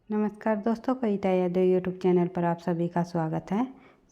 नमस्कार दोस्तों, कविता Yadav YouTube channel पर आप सभी का स्वागत है।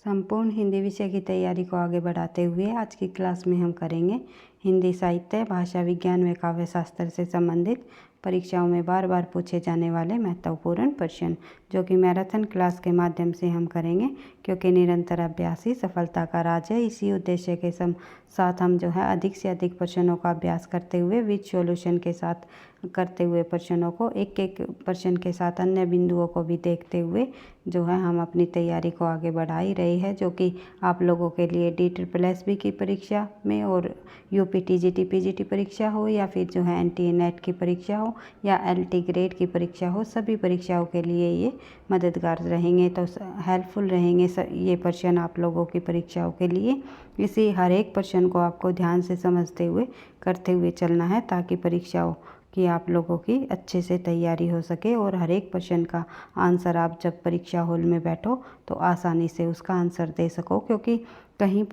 संपूर्ण हिंदी विषय की तैयारी को आगे बढ़ाते हुए आज की क्लास में हम करेंगे हिंदी साहित्य, भाषा विज्ञान व काव्य शास्त्र से संबंधित परीक्षाओं में बार बार पूछे जाने वाले महत्वपूर्ण प्रश्न, जो कि मैराथन क्लास के माध्यम से हम करेंगे, क्योंकि निरंतर अभ्यास ही सफलता का राज है। इसी उद्देश्य के साथ हम जो है अधिक से अधिक प्रश्नों का अभ्यास करते हुए विद सॉल्यूशन के साथ करते हुए प्रश्नों को एक एक प्रश्न के साथ अन्य बिंदुओं को भी देखते हुए जो है हम अपनी तैयारी को आगे बढ़ा ही रही है, जो कि आप लोगों के लिए DSSB की परीक्षा में और UP TGT PGT परीक्षा हो या फिर जो है NTA NET की परीक्षा हो या LT ग्रेड की परीक्षा हो, सभी परीक्षाओं के लिए ये मददगार रहेंगे। तो हेल्पफुल रहेंगे ये प्रश्न आप लोगों की परीक्षाओं के लिए। इसी हर एक प्रश्न को आपको ध्यान से समझते हुए करते हुए चलना है, ताकि परीक्षाओं कि आप लोगों की अच्छे से तैयारी हो सके और हर एक प्रश्न का आंसर आप जब परीक्षा हॉल में बैठो तो आसानी से उसका आंसर दे सको। क्योंकि कहीं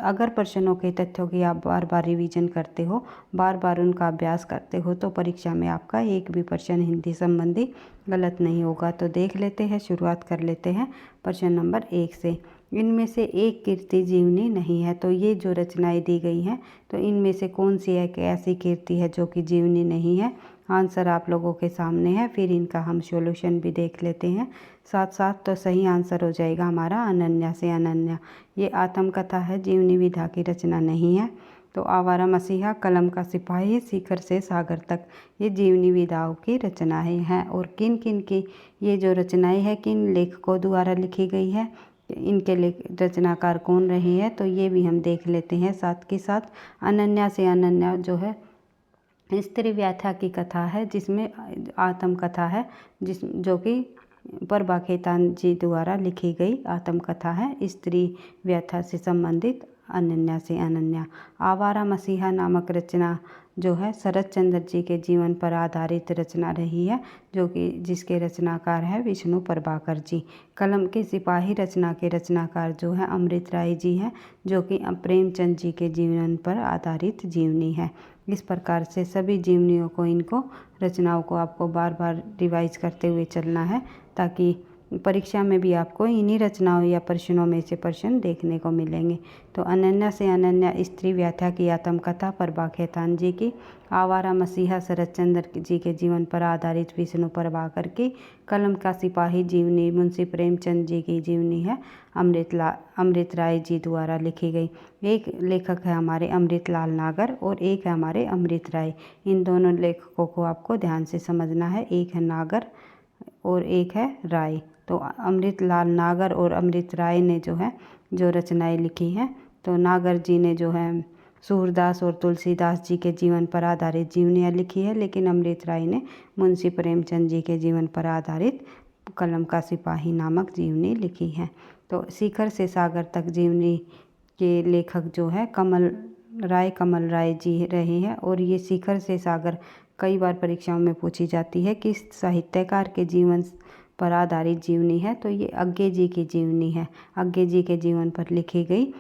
अगर प्रश्नों के तथ्यों की आप बार बार रिवीजन करते हो, बार बार उनका अभ्यास करते हो, तो परीक्षा में आपका एक भी प्रश्न हिंदी संबंधी गलत नहीं होगा। तो देख लेते हैं, शुरुआत कर लेते हैं प्रश्न नंबर 1 से। इनमें से एक कीर्ति जीवनी नहीं है। तो ये जो रचनाएं दी गई हैं, तो इनमें से कौन सी एक ऐसी कीर्ति है जो कि जीवनी नहीं है? आंसर आप लोगों के सामने है, फिर इनका हम सॉल्यूशन भी देख लेते हैं साथ साथ। तो सही आंसर हो जाएगा हमारा अनन्या से अनन्या। ये आत्मकथा है, जीवनी विधा की रचना नहीं है। तो आवारा मसीहा, कलम का सिपाही, शिखर से सागर तक, ये जीवनी विधाओं की रचनाएं हैं। और किन किन की ये जो रचनाएं हैं किन लेखकों द्वारा लिखी गई है, इनके रचनाकार कौन रहे हैं, तो ये भी हम देख लेते हैं साथ के साथ। अनन्या से अनन्या जो है स्त्री व्याख्या की कथा है, जिसमें आत्मकथा है, जो कि प्रभा खेतान जी द्वारा लिखी गई आत्मकथा है, स्त्री व्याख्या से संबंधित अनन्या से अनन्या। आवारा मसीहा नामक रचना जो है शरत चंद्र जी के जीवन पर आधारित रचना रही है, जो कि जिसके रचनाकार है विष्णु प्रभाकर जी। कलम के सिपाही रचना के रचनाकार जो है अमृत राय जी हैं, जो कि प्रेमचंद जी के जीवन पर आधारित जीवनी है। इस प्रकार से सभी जीवनियों को, इनको रचनाओं को आपको बार बार रिवाइज करते हुए चलना है, ताकि परीक्षा में भी आपको इन्हीं रचनाओं या प्रश्नों में से प्रश्न देखने को मिलेंगे। तो अनन्या से अनन्या स्त्री व्याख्या की आत्मकथा प्रभा खेतान जी की। आवारा मसीहा शरत चंद्र जी के जीवन पर आधारित विष्णु प्रभाकर की। कलम का सिपाही जीवनी मुंशी प्रेमचंद जी की जीवनी है, अमृत राय जी द्वारा लिखी गई। एक लेखक है हमारे अमृतलाल नागर और एक है हमारे अमृत राय। इन दोनों लेखकों को आपको ध्यान से समझना है, एक है नागर और एक है राय। तो अमृतलाल नागर और अमृत राय ने जो रचनाएं लिखी हैं, तो नागर जी ने जो है सूरदास और तुलसीदास जी के जीवन पर आधारित जीवनियाँ लिखी है, लेकिन अमृत राय ने मुंशी प्रेमचंद जी के जीवन पर आधारित कलम का सिपाही नामक जीवनी लिखी है। तो शिखर से सागर तक जीवनी के लेखक जो है कमल राय जी रहे हैं। और ये शिखर से सागर कई बार परीक्षाओं में पूछी जाती है, किस साहित्यकार के जीवन पर आधारित जीवनी है, तो ये अज्ञे जी की जीवनी है। अज्ञे जी के जीवन पर लिखी गई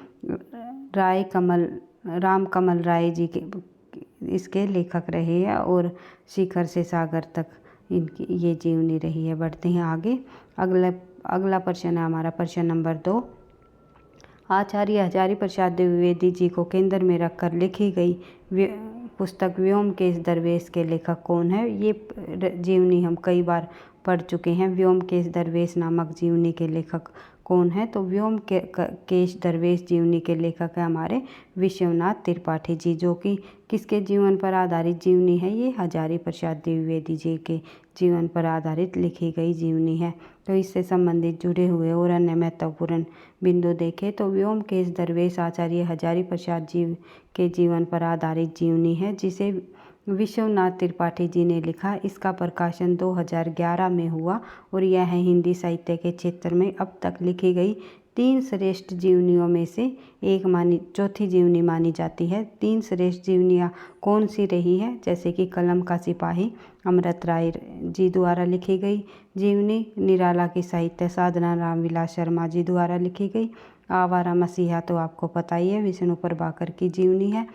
राम कमल राय जी के इसके लेखक रहे हैं, और शिखर से सागर तक इनकी ये जीवनी रही है। बढ़ते हैं आगे। अगला प्रश्न है हमारा प्रश्न नंबर 2। आचार्य हजारी प्रसाद द्विवेदी जी को केंद्र में रखकर लिखी गई पुस्तक व्योमकेश दरवेश के लेखक कौन है? ये जीवनी हम कई बार पढ़ चुके हैं। व्योमकेश दरवेश नामक जीवनी के लेखक कौन है? तो व्योमकेश दरवेश जीवनी के लेखक है हमारे विश्वनाथ त्रिपाठी जी, जो कि किसके जीवन पर आधारित जीवनी है? ये हजारी प्रसाद द्विवेदी जी के जीवन पर आधारित लिखी गई जीवनी है। तो इससे संबंधित जुड़े हुए और अन्य महत्वपूर्ण बिंदु देखें तो व्योमकेश दरवेश आचार्य हजारी प्रसाद जी के जीवन पर आधारित जीवनी है, जिसे विश्वनाथ त्रिपाठी जी ने लिखा। इसका प्रकाशन 2011 में हुआ और यह हिंदी साहित्य के क्षेत्र में अब तक लिखी गई 3 श्रेष्ठ जीवनियों में से चौथी जीवनी मानी जाती है। 3 श्रेष्ठ जीवनियाँ कौन सी रही है? जैसे कि कलम का सिपाही अमृत राय जी द्वारा लिखी गई जीवनी, निराला की साहित्य साधना रामविलास शर्मा जी द्वारा लिखी गई। आवारा मसीहा तो आपको पता ही है, विष्णु प्रभाकर की जीवनी है।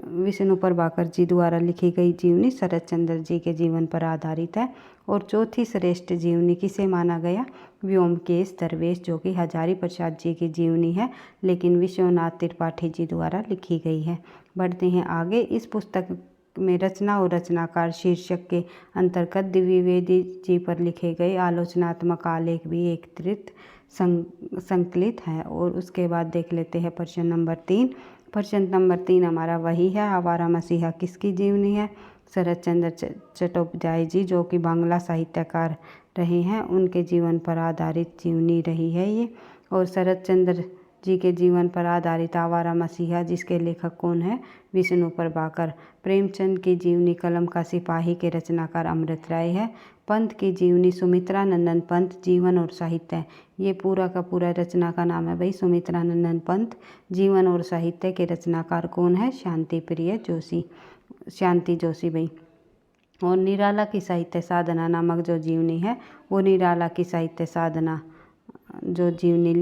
विष्णु प्रभाकर जी द्वारा लिखी गई जीवनी शरत चंद्र जी के जीवन पर आधारित है। और चौथी श्रेष्ठ जीवनी किसे माना गया? व्योमकेश दरवेश, जो कि हजारी प्रसाद जी की जीवनी है, लेकिन विश्वनाथ त्रिपाठी जी द्वारा लिखी गई है। बढ़ते हैं आगे। इस पुस्तक में रचना और रचनाकार शीर्षक के अंतर्गत द्विवेदी जी पर लिखे गए आलोचनात्मक आलेख भी एकत्रित संकलित है। और उसके बाद देख लेते हैं प्रश्न नंबर 3। प्रश्न नंबर 3 हमारा वही है, आवारा मसीहा किसकी जीवनी है? शरत चंद्र चट्टोपाध्याय जी, जो कि बांग्ला साहित्यकार रहे हैं, उनके जीवन पर आधारित जीवनी रही है ये। और शरत चंद्र जी के जीवन पर आधारित आवारा मसीहा, जिसके लेखक कौन है? विष्णु प्रभाकर। प्रेमचंद की जीवनी कलम का सिपाही के रचनाकार अमृत राय है। पंत की जीवनी सुमित्रा नंदन पंत, जीवन और साहित्य। ये पूरा का पूरा रचना का नाम है भाई, सुमित्रा नंदन पंत। जीवन और साहित्य के रचनाकार कौन है? शांति जोशी भाई। और निराला की साहित्य साधना नामक जो जीवनी है, वो निराला की साहित्य साधना जो जीवनी,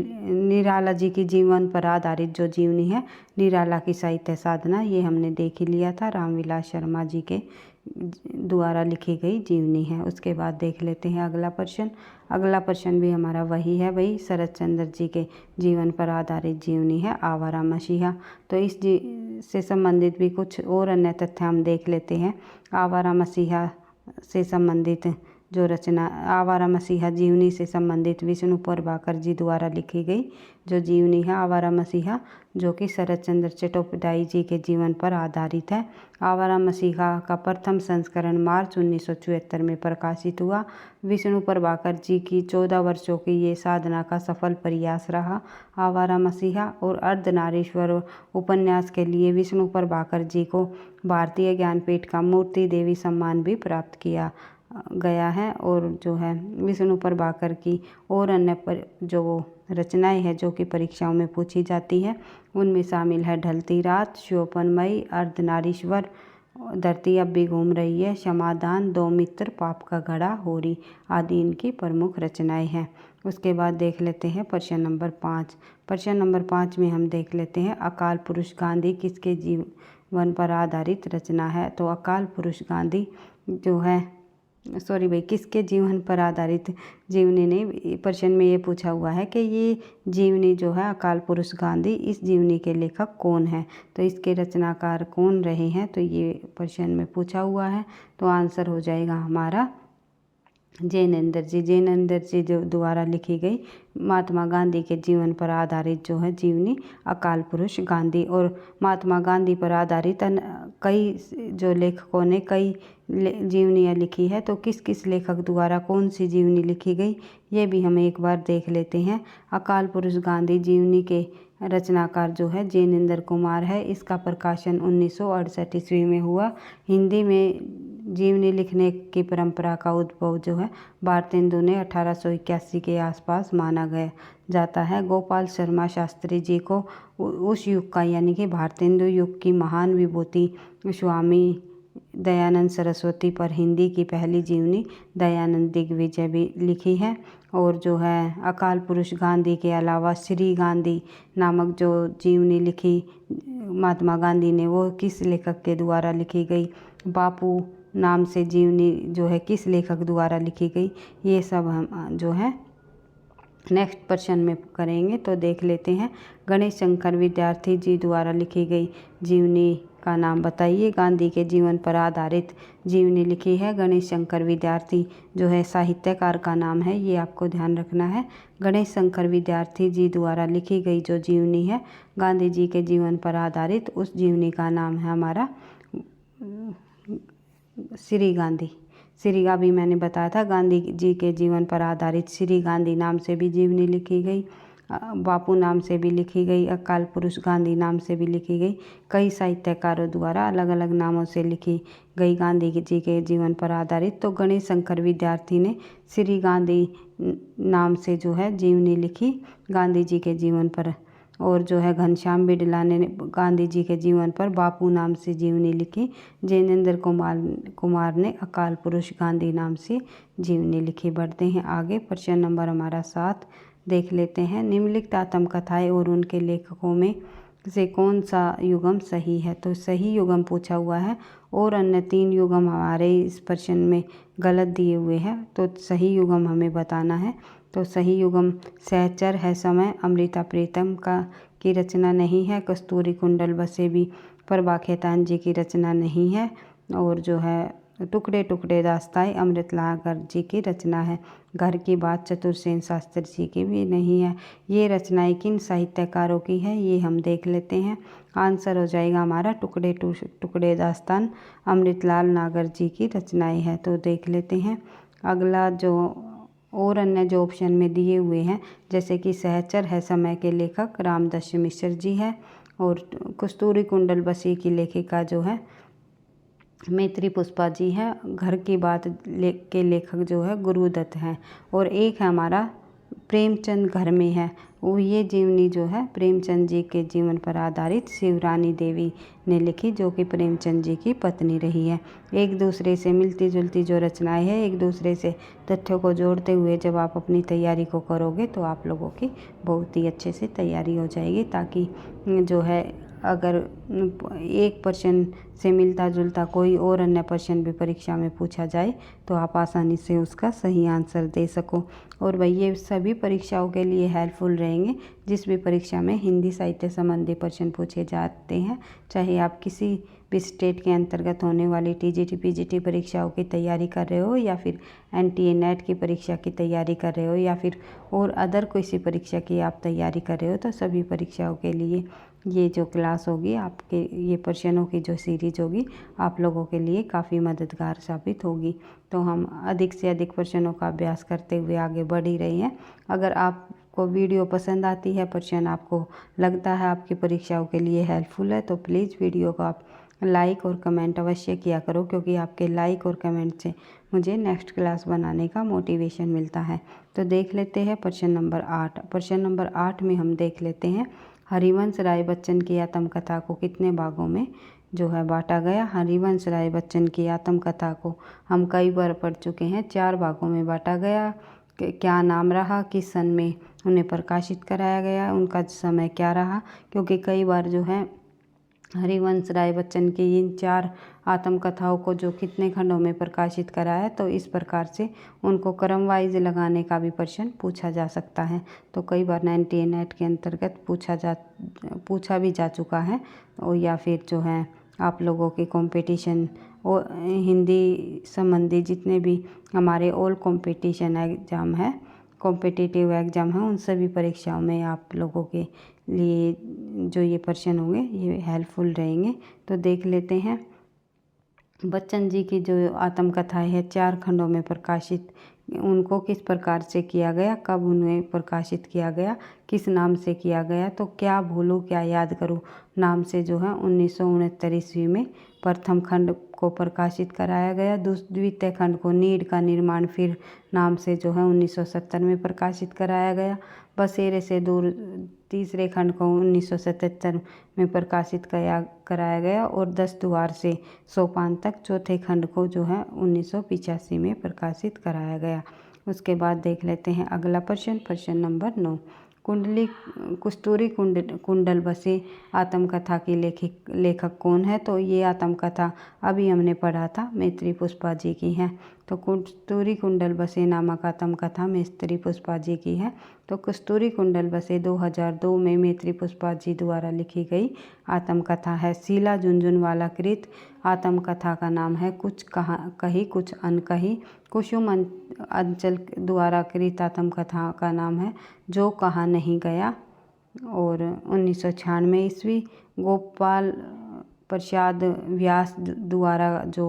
निराला जी की जीवन पर आधारित जो जीवनी है, निराला की साहित्य साधना, ये हमने देख ही लिया था, रामविलास शर्मा जी के द्वारा लिखी गई जीवनी है। उसके बाद देख लेते हैं अगला प्रश्न। अगला प्रश्न भी हमारा वही है भाई, शरत चंद्र जी के जीवन पर आधारित जीवनी है आवारा मसीहा। तो इस से संबंधित भी कुछ और अन्य तथ्य हम देख लेते हैं। आवारा मसीहा से संबंधित जो रचना, आवारा मसीहा जीवनी से संबंधित विष्णु प्रभाकर जी द्वारा लिखी गई जो जीवनी है आवारा मसीहा, जो कि शरत चंद्र चट्टोपाध्याय जी के जीवन पर आधारित है। आवारा मसीहा का प्रथम संस्करण मार्च 1974 में प्रकाशित हुआ। विष्णु प्रभाकर जी की 14 वर्षों की ये साधना का सफल प्रयास रहा आवारा मसीहा। और अर्धनारीश्वर उपन्यास के लिए विष्णु प्रभाकर जी को भारतीय ज्ञानपीठ का मूर्ति देवी सम्मान भी प्राप्त किया गया है। और जो है विष्णु प्रभाकर की और अन्य जो रचनाएं हैं जो कि परीक्षाओं में पूछी जाती है, उनमें शामिल है ढलती रात, शोपनमयी, अर्धनारीश्वर, धरती अब भी घूम रही है, क्षमादान, दो मित्र, पाप का घड़ा, होरी आदि इनकी प्रमुख रचनाएं हैं। उसके बाद देख लेते हैं प्रश्न नंबर 5। प्रश्न नंबर 5 में हम देख लेते हैं अकाल पुरुष गांधी किसके जीवन पर आधारित रचना है? तो अकाल पुरुष गांधी जो है, सॉरी भाई, किसके जीवन पर आधारित जीवनी नहीं, प्रश्न में ये पूछा हुआ है कि ये जीवनी जो है अकाल पुरुष गांधी, इस जीवनी के लेखक कौन है? तो इसके रचनाकार कौन रहे हैं? तो ये प्रश्न में पूछा हुआ है। तो आंसर हो जाएगा हमारा जैनेन्द्र जी जो द्वारा लिखी गई महात्मा गांधी के जीवन पर आधारित जो है जीवनी अकाल पुरुष गांधी। और महात्मा गांधी पर आधारित कई जो लेखकों ने कई जीवनियाँ लिखी है, तो किस किस लेखक द्वारा कौन सी जीवनी लिखी गई, ये भी हम एक बार देख लेते हैं। अकाल पुरुष गांधी जीवनी के रचनाकार जो है जैनेन्द्र कुमार है। इसका प्रकाशन 1968 ईस्वी में हुआ। हिंदी में जीवनी लिखने की परंपरा का उद्भव जो है भारतेंदु ने 1881 के आसपास माना गया जाता है। गोपाल शर्मा शास्त्री जी को उस युग का यानी कि भारतेंदु युग की महान विभूति स्वामी दयानंद सरस्वती पर हिंदी की पहली जीवनी दयानंद दिग्विजय भी लिखी है। और जो है अकाल पुरुष गांधी के अलावा श्री गांधी नामक जो जीवनी लिखी महात्मा गांधी ने, वो किस लेखक के द्वारा लिखी गई? बापू नाम से जीवनी जो है किस लेखक द्वारा लिखी गई? ये सब हम जो है नेक्स्ट प्रश्न में करेंगे। तो देख लेते हैं गणेश शंकर विद्यार्थी जी द्वारा लिखी गई जीवनी का नाम बताइए। गांधी के जीवन पर आधारित जीवनी लिखी है गणेश शंकर विद्यार्थी जो है साहित्यकार का नाम है, ये आपको ध्यान रखना है। गणेश शंकर विद्यार्थी जी द्वारा लिखी गई जो जीवनी है गांधी जी के जीवन पर आधारित, उस जीवनी का नाम है हमारा श्री गांधी। श्री का भी मैंने बताया था, गांधी जी के जीवन पर आधारित श्री गांधी नाम से भी जीवनी लिखी गई, बापू नाम से भी लिखी गई, अकाल पुरुष गांधी नाम से भी लिखी गई। कई साहित्यकारों द्वारा अलग अलग नामों से लिखी गई गांधी जी के जीवन पर आधारित। तो गणेश शंकर विद्यार्थी ने श्री गांधी नाम से जो है जीवनी लिखी गांधी जी के जीवन पर। और जो है घनश्याम बिड़ला ने गांधी जी के जीवन पर बापू नाम से जीवनी लिखी। जैनेन्द्र कुमार ने अकाल पुरुष गांधी नाम से जीवनी लिखी। बढ़ते हैं आगे, प्रश्न नंबर हमारा 7 देख लेते हैं। निम्नलिखित आत्मकथाएं और उनके लेखकों में से कौन सा युगम सही है। तो सही युगम पूछा हुआ है और अन्य 3 युगम हमारे इस प्रश्न में गलत दिए हुए हैं, तो सही युगम हमें बताना है। तो सही युगम सहचर है समय अमृता प्रीतम की रचना नहीं है। कस्तूरी कुंडल बसे भी प्रभा खेतान जी की रचना नहीं है। और जो है टुकड़े टुकड़े दास्तान अमृतलाल जी की रचना है। घर की बात चतुरसेन शास्त्री जी की भी नहीं है। ये रचनाएं किन साहित्यकारों की है, ये हम देख लेते हैं। आंसर हो जाएगा हमारा टुकड़े टुकड़े दास्तान अमृतलाल नागर जी की रचनाएं है। तो देख लेते हैं अगला जो और अन्य जो ऑप्शन में दिए हुए हैं, जैसे कि सहचर है समय के लेखक रामदस मिश्र जी है। और कस्तूरी कुंडल बसी की लेखिका जो है मैत्री पुष्पा जी है। घर की बात के लेखक जो है गुरुदत्त हैं। और एक है हमारा प्रेमचंद घर में है, वो ये जीवनी जो है प्रेमचंद जी के जीवन पर आधारित शिवरानी देवी ने लिखी, जो कि प्रेमचंद जी की पत्नी रही है। एक दूसरे से मिलती जुलती जो रचनाएं हैं, एक दूसरे से तथ्यों को जोड़ते हुए जब आप अपनी तैयारी को करोगे तो आप लोगों की बहुत ही अच्छे से तैयारी हो जाएगी, ताकि जो है अगर एक प्रश्न से मिलता जुलता कोई और अन्य प्रश्न भी परीक्षा में पूछा जाए तो आप आसानी से उसका सही आंसर दे सको। और भाई ये सभी परीक्षाओं के लिए हेल्पफुल रहेंगे। जिस भी परीक्षा में हिंदी साहित्य संबंधी प्रश्न पूछे जाते हैं, चाहे आप किसी भी स्टेट के अंतर्गत होने वाली टीजीटी पीजीटी परीक्षाओं की तैयारी कर रहे हो, या फिर एनटीए नेट की परीक्षा की तैयारी कर रहे हो, या फिर और अदर कोई सी परीक्षा की आप तैयारी कर रहे हो, तो सभी परीक्षाओं के लिए ये जो क्लास होगी आपके, ये प्रश्नों की जो सीरीज होगी आप लोगों के लिए काफ़ी मददगार साबित होगी। तो हम अधिक से अधिक प्रश्नों का अभ्यास करते हुए आगे बढ़ ही रहे हैं। अगर आपको वीडियो पसंद आती है, प्रश्न आपको लगता है आपकी परीक्षाओं के लिए हेल्पफुल है, तो प्लीज़ वीडियो को आप लाइक और कमेंट अवश्य किया करो, क्योंकि आपके लाइक और कमेंट से मुझे नेक्स्ट क्लास बनाने का मोटिवेशन मिलता है। तो देख लेते हैं प्रश्न नंबर 8। प्रश्न नंबर 8 में हम देख लेते हैं हरिवंश राय बच्चन की आत्मकथा को कितने भागों में जो है बांटा गया। हरिवंश राय बच्चन की आत्मकथा को हम कई बार पढ़ चुके हैं। 4 भागों में बांटा गया। क्या नाम रहा, किस सन में उन्हें प्रकाशित कराया गया, उनका समय क्या रहा, क्योंकि कई बार जो है हरिवंश राय बच्चन की इन 4 आत्मकथाओं को जो कितने खंडों में प्रकाशित कराया, तो इस प्रकार से उनको क्रम वाइज लगाने का भी प्रश्न पूछा जा सकता है। तो कई बार 98 नेट के अंतर्गत पूछा भी जा चुका है। और या फिर जो है आप लोगों के कंपटीशन और हिंदी संबंधी जितने भी हमारे ऑल कंपटीशन एग्ज़ाम है, कॉम्पिटिटिव एग्ज़ाम है, उन सभी परीक्षाओं में आप लोगों के लिए जो ये प्रश्न होंगे ये हेल्पफुल रहेंगे। तो देख लेते हैं बच्चन जी की जो आत्मकथाएं है 4 खंडों में प्रकाशित, उनको किस प्रकार से किया गया, कब उन्हें प्रकाशित किया गया, किस नाम से किया गया। तो क्या भूलूं क्या याद करूं नाम से जो है 1969 ईस्वी में प्रथम खंड को प्रकाशित कराया गया। द्वितीय खंड को नीड़ का निर्माण फिर नाम से जो है 1970 में प्रकाशित कराया गया। बसेरे से दूर तीसरे खंड को 1977 में प्रकाशित कराया गया। और 10 द्वार से सोपान तक चौथे खंड को जो है 1985 में प्रकाशित कराया गया। उसके बाद देख लेते हैं अगला प्रश्न, प्रश्न नंबर 9। कस्तूरी कुंडल बसे आत्मकथा की लेखक कौन है। तो ये आत्मकथा अभी हमने पढ़ा था, मैत्री पुष्पा जी की है। तो कस्तूरी कुंडल बसे नामक आत्मकथा मैत्री पुष्पा जी की है। तो कस्तूरी कुंडल बसे 2002 में मैत्री पुष्पा जी द्वारा लिखी गई आत्मकथा है। शीला झुनझुनवाला कृत आत्मकथा का नाम है कुछ कही कुछ अनकही। कुसुम अंचल द्वारा कृत आत्मकथा का नाम है जो कहा नहीं गया। और 1996 ईस्वी गोपाल प्रसाद व्यास द्वारा जो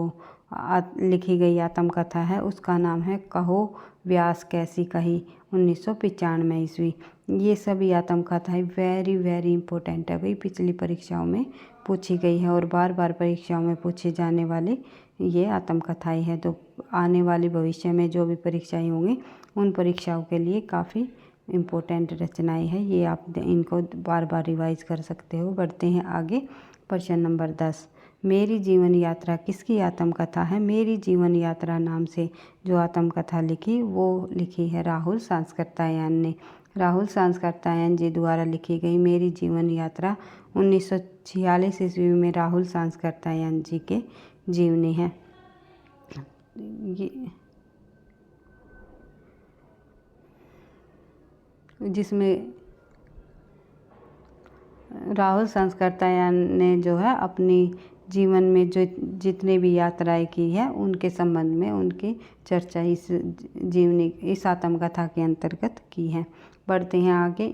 लिखी गई आत्मकथा है उसका नाम है कहो व्यास कैसी कही, 1995 ईस्वी। ये सभी आत्मकथाएं वेरी वेरी इंपॉर्टेंट है भाई, पिछली परीक्षाओं में पूछी गई है और बार बार परीक्षाओं में पूछे जाने वाली ये आत्मकथाएं हैं। तो आने वाली भविष्य में जो भी परीक्षाएं होंगी उन परीक्षाओं के लिए काफ़ी इम्पोर्टेंट रचनाएं हैं। ये आप इनको बार बार रिवाइज कर सकते हो। बढ़ते हैं आगे, प्रश्न नंबर 10। मेरी जीवन यात्रा किसकी आत्मकथा है। मेरी जीवन यात्रा नाम से जो आत्मकथा लिखी वो लिखी है राहुल सांस्कृत्यायन ने। राहुल सांसकर्तायन जी द्वारा लिखी गई मेरी जीवन यात्रा 1946 ईस्वी में राहुल सांसकर्तायन जी के जीवनी है। जिसमें राहुल सांसकर्तायन ने जो है अपनी जीवन में जो जितने भी यात्राएं की है उनके संबंध में उनकी चर्चा इस आत्मकथा के अंतर्गत की है। बढ़ते हैं आगे।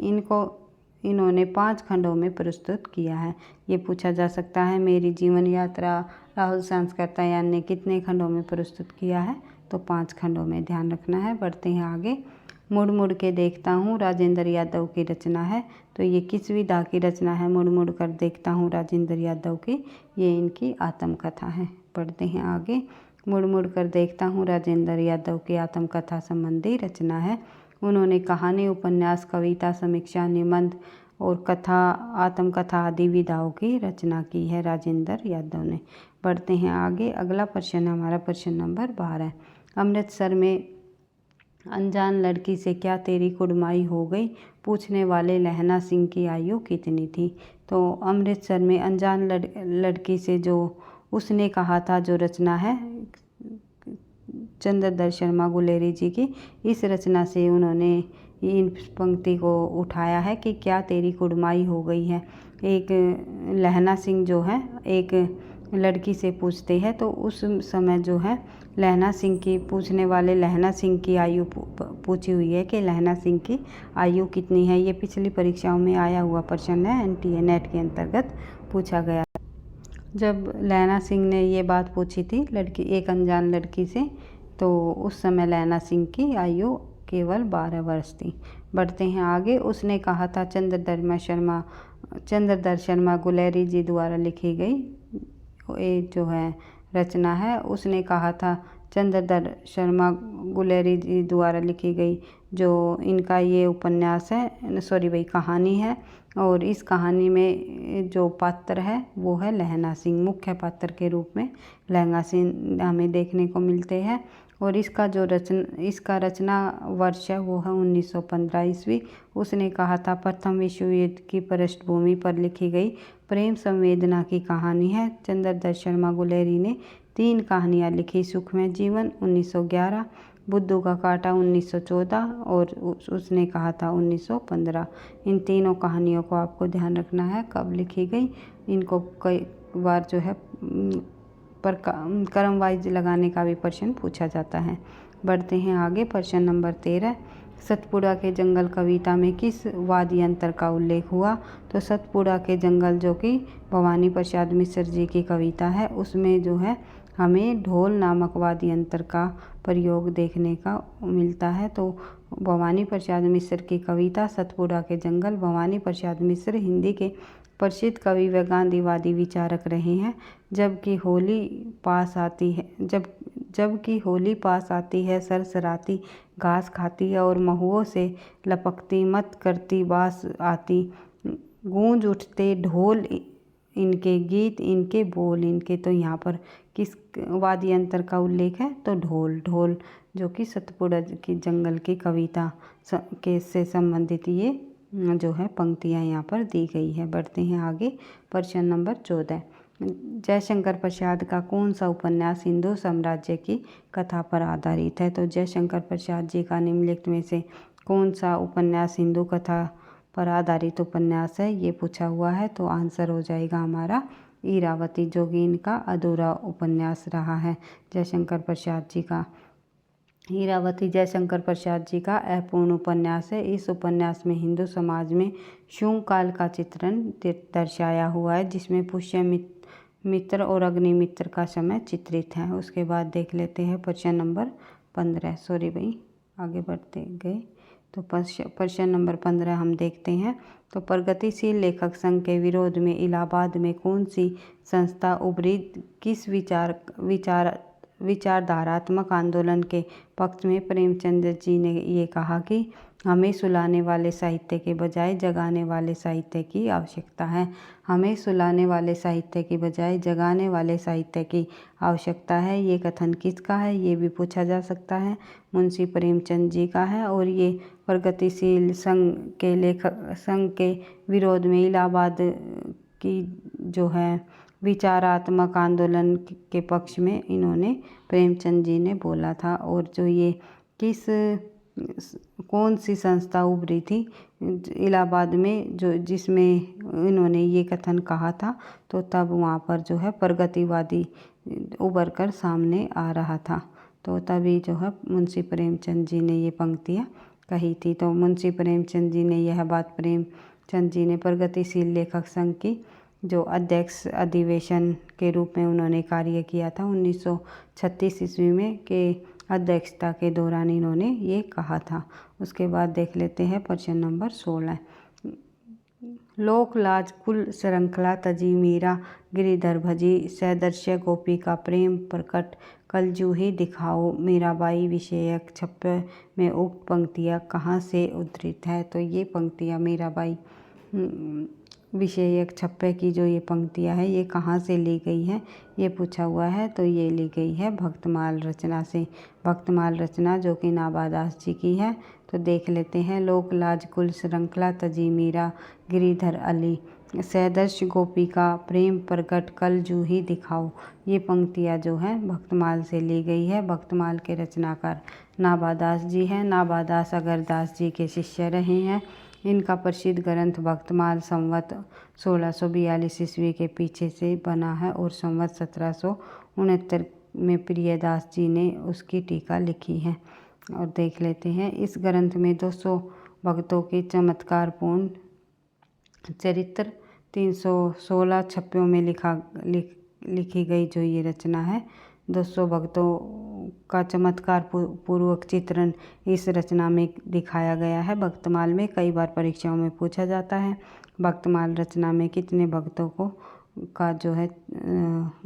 इन्होंने 5 खंडों में प्रस्तुत किया है। ये पूछा जा सकता है मेरी जीवन यात्रा राहुल सांसकर्तायन ने कितने खंडों में प्रस्तुत किया है, तो 5 खंडों में, ध्यान रखना है। बढ़ते हैं आगे। मुड़ मुड़ के देखता हूँ राजेंद्र यादव की रचना है। तो ये किस विधा की रचना है? मुड़ मुड़ कर देखता हूँ राजेंद्र यादव की, ये इनकी आत्मकथा है। पढ़ते हैं आगे। मुड़ मुड़ कर देखता हूँ राजेंद्र यादव की आत्मकथा संबंधी रचना है। उन्होंने कहानी, उपन्यास, कविता, समीक्षा, निबंध और कथा, आत्मकथा आदि विधाओं की रचना की है राजेंद्र यादव ने। बढ़ते हैं आगे। अगला प्रश्न हमारा प्रश्न नंबर 12 है। अमृतसर में अनजान लड़की से क्या तेरी कुड़माई हो गई? पूछने वाले लहना सिंह की आयु कितनी थी? तो अमृतसर में अनजान लड़की से जो उसने कहा था, जो रचना है चंद्रधर शर्मा गुलेरी जी की, इस रचना से उन्होंने इन पंक्ति को उठाया है कि क्या तेरी कुड़माई हो गई है। एक लहना सिंह जो है एक लड़की से पूछते हैं, तो उस समय जो है लहना सिंह की, पूछने वाले लहना सिंह की आयु पूछी हुई है कि लहना सिंह की आयु कितनी है। ये पिछली परीक्षाओं में आया हुआ प्रश्न है, NTA नेट के अंतर्गत पूछा गया। जब लहना सिंह ने ये बात पूछी थी एक अनजान लड़की से, तो उस समय लहना सिंह की आयु केवल 12 वर्ष थी। बढ़ते हैं आगे। उसने कहा था चंद्रधर शर्मा गुलेरी जी द्वारा लिखी गई ये जो है रचना है। उसने कहा था चंद्रधर शर्मा गुलेरी जी द्वारा लिखी गई जो इनका ये उपन्यास है, कहानी है। और इस कहानी में जो पात्र है वो है लहना सिंह। मुख्य पात्र के रूप में लहना सिंह हमें देखने को मिलते हैं। और इसका रचना वर्ष है वो है 1915 ईस्वी। उसने कहा था प्रथम विश्व युद्ध की पृष्ठभूमि पर लिखी गई प्रेम संवेदना की कहानी है। चंद्रधर शर्मा गुलेरी ने 3 कहानियाँ लिखी। सुखमय जीवन 1911, बुद्धू का कांटा 1914 और उसने कहा था 1915। इन तीनों कहानियों को आपको ध्यान रखना है कब लिखी गई। इनको कई बार जो है पर क्रम वाइज लगाने का भी प्रश्न पूछा जाता है। बढ़ते हैं आगे। प्रश्न नंबर 13। सतपुड़ा के जंगल कविता में किस वाद्य यंत्र का उल्लेख हुआ? तो सतपुड़ा के जंगल जो कि भवानी प्रसाद मिश्र जी की कविता है, उसमें जो है हमें ढोल नामक वाद्य यंत्र का प्रयोग देखने का मिलता है। तो भवानी प्रसाद मिश्र की कविता सतपुड़ा के जंगल। भवानी प्रसाद मिश्र हिंदी के प्रसिद्ध कवि व गांधीवादी विचारक रहे हैं। जबकि होली पास आती है सरसराती घास खाती है और महुओं से लपकती मत करती बास आती, गूंज उठते ढोल इनके गीत इनके बोल इनके। तो यहाँ पर किस वाद्य यंत्र का उल्लेख है? तो ढोल जो कि सतपुड़ा की जंगल की कविता से संबंधित ये जो है पंक्तियाँ यहाँ पर दी गई है। बढ़ते हैं आगे। प्रश्न नंबर 14। जयशंकर प्रसाद का कौन सा उपन्यास हिंदू साम्राज्य की कथा पर आधारित है? तो जयशंकर प्रसाद जी का निम्नलिखित में से कौन सा उपन्यास हिंदू कथा पर आधारित उपन्यास है, ये पूछा हुआ है। तो आंसर हो जाएगा हमारा इरावती, जो कि इनका अधूरा उपन्यास रहा है जयशंकर प्रसाद जी का। इरावती जयशंकर प्रसाद जी का अपूर्ण उपन्यास है। इस उपन्यास में हिंदू समाज में शुंग काल का चित्रण दर्शाया हुआ है, जिसमें पुष्य मित्र और अग्निमित्र का समय चित्रित है। उसके बाद देख लेते हैं प्रश्न नंबर 15। आगे बढ़ते गए तो प्रश्न नंबर 15 हम देखते हैं। तो प्रगतिशील लेखक संघ के विरोध में इलाहाबाद में कौन सी संस्था उभरी? किस विचारधारात्मक आंदोलन के पक्ष में? प्रेमचंद जी ने ये कहा कि हमें सुलाने वाले साहित्य के बजाय जगाने वाले साहित्य की आवश्यकता है। हमें सुलाने वाले साहित्य की बजाय जगाने वाले साहित्य की आवश्यकता है। ये कथन किसका है, ये भी पूछा जा सकता है। मुंशी प्रेमचंद जी का है और ये प्रगतिशील संघ के विरोध में इलाहाबाद की जो है विचारात्मक आंदोलन के पक्ष में इन्होंने प्रेमचंद जी ने बोला था। और जो ये कौन सी संस्था उभरी थी इलाहाबाद में जो जिसमें इन्होंने ये कथन कहा था, तो तब वहाँ पर जो है प्रगतिवादी उभर कर सामने आ रहा था। तो तभी जो है मुंशी प्रेमचंद जी ने ये पंक्तियाँ कही थी। तो मुंशी प्रेमचंद जी ने यह बात प्रेमचंद जी ने प्रगतिशील लेखक संघ की जो अध्यक्ष अधिवेशन के रूप में उन्होंने कार्य किया था 1936 ईस्वी में के अध्यक्षता के दौरान इन्होंने ये कहा था। उसके बाद देख लेते हैं प्रश्न नंबर 16। लोक लाज कुल श्रृंखला तजी मीरा गिरिधर भजी सदृश्य गोपी का प्रेम प्रकट कल जूही दिखाओ मीराबाई विषयक छप्पे में उक्त पंक्तियाँ कहाँ से उद्धृत है। तो ये पंक्तियाँ मीराबाई विषयक छप्पे की जो ये पंक्तियाँ है ये कहाँ से ली गई है, ये पूछा हुआ है। तो ये ली गई है भक्तमाल रचना से। भक्तमाल रचना जो कि नाभादास जी की है। तो देख लेते हैं। लोक लाज कुल श्रृंखला तजी मीरा गिरिधर अली सदृश गोपी का प्रेम प्रकट कल जूही दिखाओ। ये पंक्तियाँ जो है भक्तमाल से ली गई है। भक्तमाल के रचनाकार नाभादास जी हैं। नाभादास अगरदास जी के शिष्य रहे हैं। इनका प्रसिद्ध ग्रंथ भक्तमाल संवत 1642 ईस्वी के पीछे से बना है और संवत 1769 में प्रियदास जी ने उसकी टीका लिखी है। और देख लेते हैं। इस ग्रंथ में 200 भक्तों के चमत्कारपूर्ण चरित्र 316 छप्पों में लिखी गई जो ये रचना है। 200 भक्तों का चमत्कार पूर्वक चित्रण इस रचना में दिखाया गया है। भक्तमाल में कई बार परीक्षाओं में पूछा जाता है भक्तमाल रचना में कितने भक्तों का जो है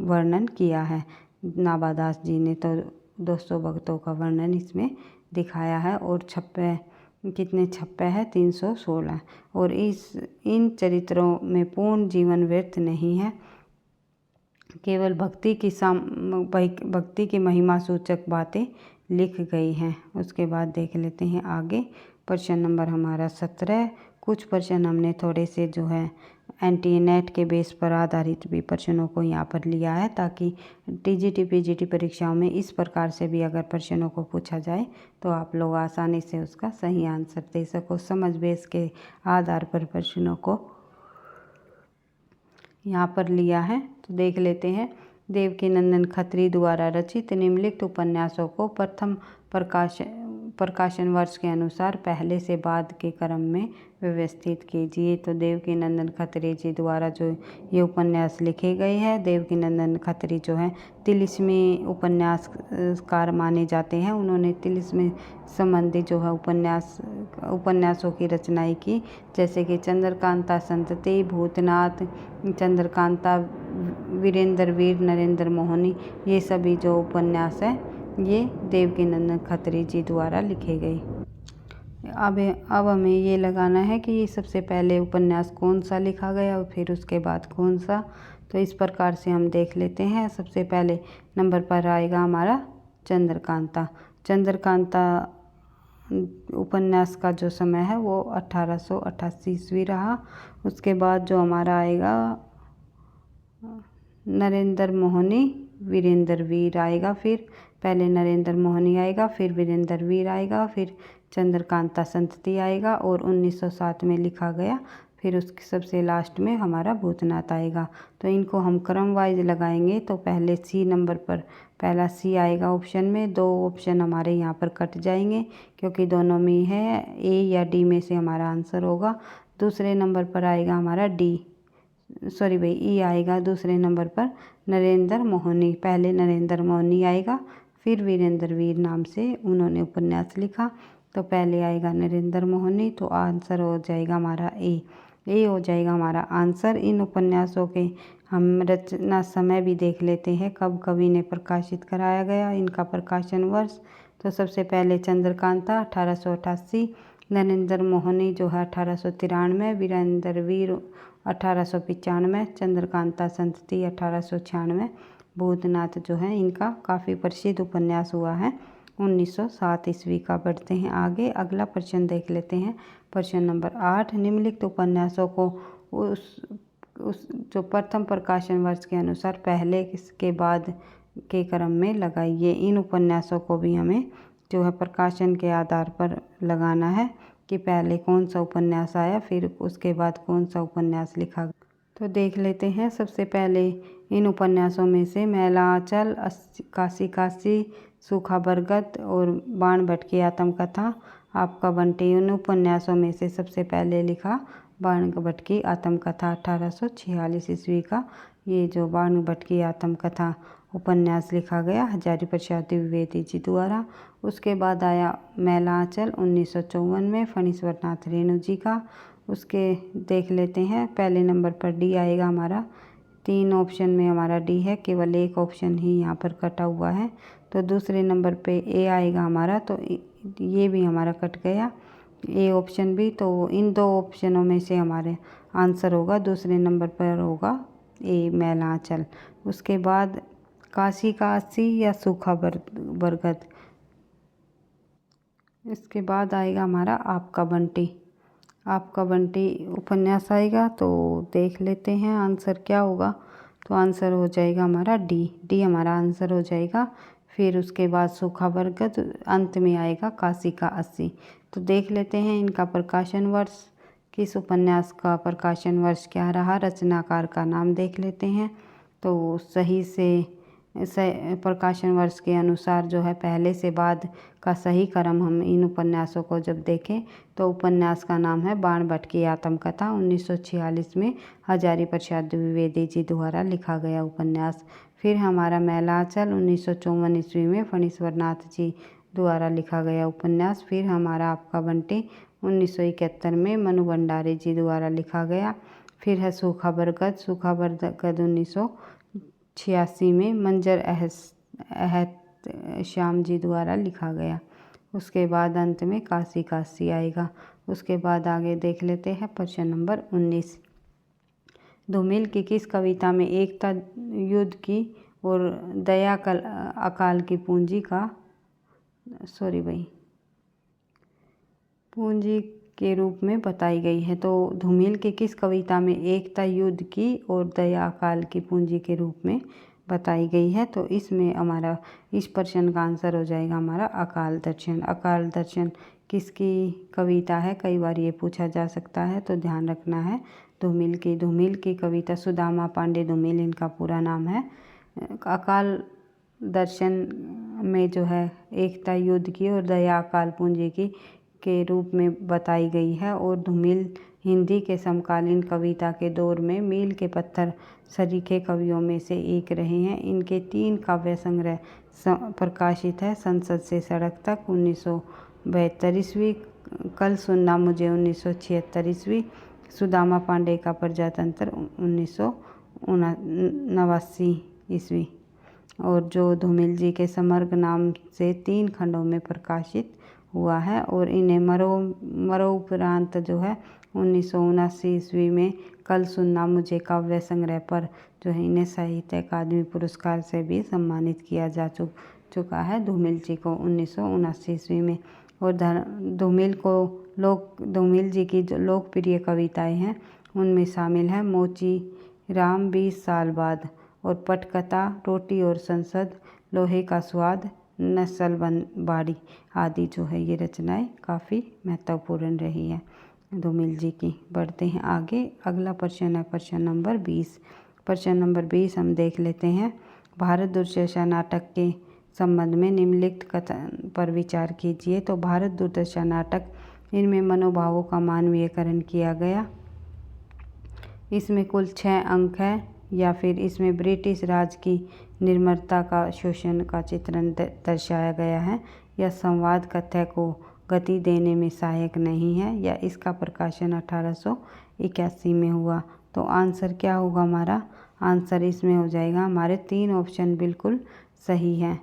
वर्णन किया है नाभादास जी ने। तो 200 भक्तों का वर्णन इसमें दिखाया है। और छप्पे कितने छप्पे हैं 316। और इन चरित्रों में पूर्ण जीवन व्यर्थ नहीं है, केवल भक्ति की महिमा सूचक बातें लिख गई हैं। उसके बाद देख लेते हैं आगे प्रश्न नंबर हमारा 17। कुछ प्रश्न हमने थोड़े से जो है एंटी-नेट के बेस पर आधारित भी प्रश्नों को यहाँ पर लिया है ताकि टीजीटी पीजीटी परीक्षाओं में इस प्रकार से भी अगर प्रश्नों को पूछा जाए तो आप लोग आसानी से उसका सही आंसर दे सको। समझ बेस के आधार पर प्रश्नों को यहाँ पर लिया है। तो देख लेते हैं। देवकीनंदन खत्री द्वारा रचित निम्नलिखित उपन्यासों को प्रथम प्रकाशन वर्ष के अनुसार पहले से बाद के क्रम में व्यवस्थित कीजिए। तो देवकीनंदन खत्री जी द्वारा जो ये उपन्यास लिखे गए हैं, देवकीनंदन खत्री जो है तिलिस्मी उपन्यासकार माने जाते हैं। उन्होंने तिलिस्मी संबंधी जो है उपन्यासों की रचनाएं की, जैसे कि चंद्रकांता संतति, भूतनाथ, चंद्रकांता, वीरेंद्र वीर, नरेंद्र मोहनी, ये सभी जो उपन्यास है ये देवकीनंदन खत्री जी द्वारा लिखे गए। अब हमें ये लगाना है कि ये सबसे पहले उपन्यास कौन सा लिखा गया और फिर उसके बाद कौन सा। तो इस प्रकार से हम देख लेते हैं। सबसे पहले नंबर पर आएगा हमारा चंद्रकांता। चंद्रकांता उपन्यास का जो समय है वो 1888 ईस्वी रहा। उसके बाद जो हमारा आएगा नरेंद्र मोहनी, वीरेंद्र वीर आएगा। फिर पहले नरेंद्र मोहनी आएगा, फिर वीरेंद्र वीर आएगा, फिर चंद्रकांता संतति आएगा और 1907 में लिखा गया। फिर उसके सबसे लास्ट में हमारा भूतनाथ आएगा। तो इनको हम क्रम वाइज लगाएंगे। तो पहले सी नंबर पर पहला सी आएगा ऑप्शन में। 2 ऑप्शन हमारे यहाँ पर कट जाएंगे क्योंकि दोनों में है, ए या डी में से हमारा आंसर होगा। दूसरे नंबर पर आएगा हमारा ई आएगा। दूसरे नंबर पर नरेंद्र मोहनी, पहले नरेंद्र मोहनी आएगा, फिर वीरेंद्र वीर नाम से उन्होंने उपन्यास लिखा। तो पहले आएगा नरेंद्र मोहनी, तो आंसर हो जाएगा हमारा ए हो जाएगा हमारा आंसर। इन उपन्यासों के हम रचना समय भी देख लेते हैं, कब कवि ने प्रकाशित कराया गया, इनका प्रकाशन वर्ष। तो सबसे पहले चंद्रकांता 1888, नरेंद्र मोहनी जो है 1893, वीरेंद्र वीर 1895, चंद्रकांता संतति 1896, भूतनाथ जो है इनका काफ़ी प्रसिद्ध उपन्यास हुआ है 1907 ईस्वी का। बढ़ते हैं आगे, अगला प्रश्न देख लेते हैं। प्रश्न नंबर 8, निम्नलिखित उपन्यासों को उस जो प्रथम प्रकाशन वर्ष के अनुसार पहले के बाद के क्रम में लगाइए। इन उपन्यासों को भी हमें जो है प्रकाशन के आधार पर लगाना है कि पहले कौन सा उपन्यास आया, फिर उसके बाद कौन सा उपन्यास लिखा। तो देख लेते हैं। सबसे पहले इन उपन्यासों में से मैला आंचल, काशी काशी, सूखा बरगद और बाण भट्ट की आत्मकथा, आपका बंटी। इन उपन्यासों में से सबसे पहले लिखा बाण भट्ट की आत्मकथा 1846 ईस्वी का। ये जो बाण भट्ट की आत्मकथा उपन्यास लिखा गया हजारी प्रसाद द्विवेदी जी द्वारा। उसके बाद आया मैला आंचल 1954 में फणीश्वर नाथ रेणु जी का। उसके देख लेते हैं। पहले नंबर पर डी आएगा हमारा। 3 ऑप्शन में हमारा डी है, केवल एक ऑप्शन ही यहाँ पर कटा हुआ है। तो दूसरे नंबर पे ए आएगा हमारा, तो ये भी हमारा कट गया ए ऑप्शन भी। तो इन 2 ऑप्शनों में से हमारे आंसर होगा दूसरे नंबर पर होगा ए मैला आंचल। उसके बाद काशी काशी या सूखा बरगद। इसके बाद आएगा हमारा आपका बंटी। आपका बंटी उपन्यास आएगा। तो देख लेते हैं आंसर क्या होगा। तो आंसर हो जाएगा हमारा डी हमारा आंसर हो जाएगा। फिर उसके बाद सूखा बरगद, अंत में आएगा काशी का 80। तो देख लेते हैं इनका प्रकाशन वर्ष, किस उपन्यास का प्रकाशन वर्ष क्या रहा, रचनाकार का नाम देख लेते हैं। तो सही से प्रकाशन वर्ष के अनुसार जो है पहले से बाद का सही क्रम हम इन उपन्यासों को जब देखें तो उपन्यास का नाम है बाण भट्ट की आत्मकथा। 1946 में हजारी प्रसाद द्विवेदी जी द्वारा लिखा गया उपन्यास। फिर हमारा मैला आंचल 1954 ईस्वी में फणीश्वर नाथ जी द्वारा लिखा गया उपन्यास। फिर हमारा आपका बंटी 1971 में मनु भंडारी जी द्वारा लिखा गया। फिर है सूखा बरगद 1986 में मंजर श्याम जी द्वारा लिखा गया। उसके बाद अंत में काशी काशी आएगा। उसके बाद आगे देख लेते हैं प्रश्न नंबर 19। धूमिल की किस कविता में एकता युद्ध की और दया अकाल की पूंजी के रूप में बताई गई है। तो धूमिल की किस कविता में एकता युद्ध की और दया अकाल की पूंजी के रूप में बताई गई है। तो इसमें हमारा इस प्रश्न का आंसर हो जाएगा हमारा अकाल दर्शन। अकाल दर्शन किसकी कविता है, कई बार ये पूछा जा सकता है, तो ध्यान रखना है धूमिल की कविता सुदामा पांडे धूमिल इनका पूरा नाम है। अकाल दर्शन में जो है एकता युद्ध की और दया अकाल पूंजी की के रूप में बताई गई है। और धूमिल हिंदी के समकालीन कविता के दौर में मील के पत्थर सरीखे कवियों में से एक रहे हैं। इनके 3 काव्य संग्रह प्रकाशित है। संसद से सड़क तक 1972 ईस्वी, कल सुनना मुझे 1976 ईस्वी, सुदामा पांडे का प्रजातंत्र 1989 ईस्वी। और जो धूमिल जी के समग्र नाम से 3 खंडों में प्रकाशित हुआ है। और इन्हें मरणोपरांत जो है 1979 ईस्वी में कल सुनना मुझे काव्य संग्रह पर जो है इन्हें साहित्य अकादमी पुरस्कार से भी सम्मानित किया जा चुका है धूमिल जी को 1979 ईस्वी में। और धूमिल जी की जो लोकप्रिय कविताएं हैं उनमें शामिल है मोची राम 20 साल बाद और पटकथा, रोटी और संसद, लोहे का स्वाद, नस्लबाड़ी आदि जो है ये रचनाएं काफ़ी महत्वपूर्ण रही है धूमिल जी की। बढ़ते हैं आगे। अगला प्रश्न है प्रश्न नंबर 20। प्रश्न नंबर 20 हम देख लेते हैं। भारत दुर्दशा नाटक के संबंध में निम्नलिखित कथन पर विचार कीजिए। तो भारत दुर्दशा नाटक, इनमें मनोभावों का मानवीयकरण किया गया। इसमें कुल 6 अंक है, या फिर इसमें ब्रिटिश राज की निर्ममता का शोषण का चित्रण दर्शाया गया है, या संवाद कथ्य को गति देने में सहायक नहीं है, या इसका प्रकाशन 1881 में हुआ। तो आंसर क्या होगा हमारा? आंसर इसमें हो जाएगा हमारे 3 ऑप्शन बिल्कुल सही हैं।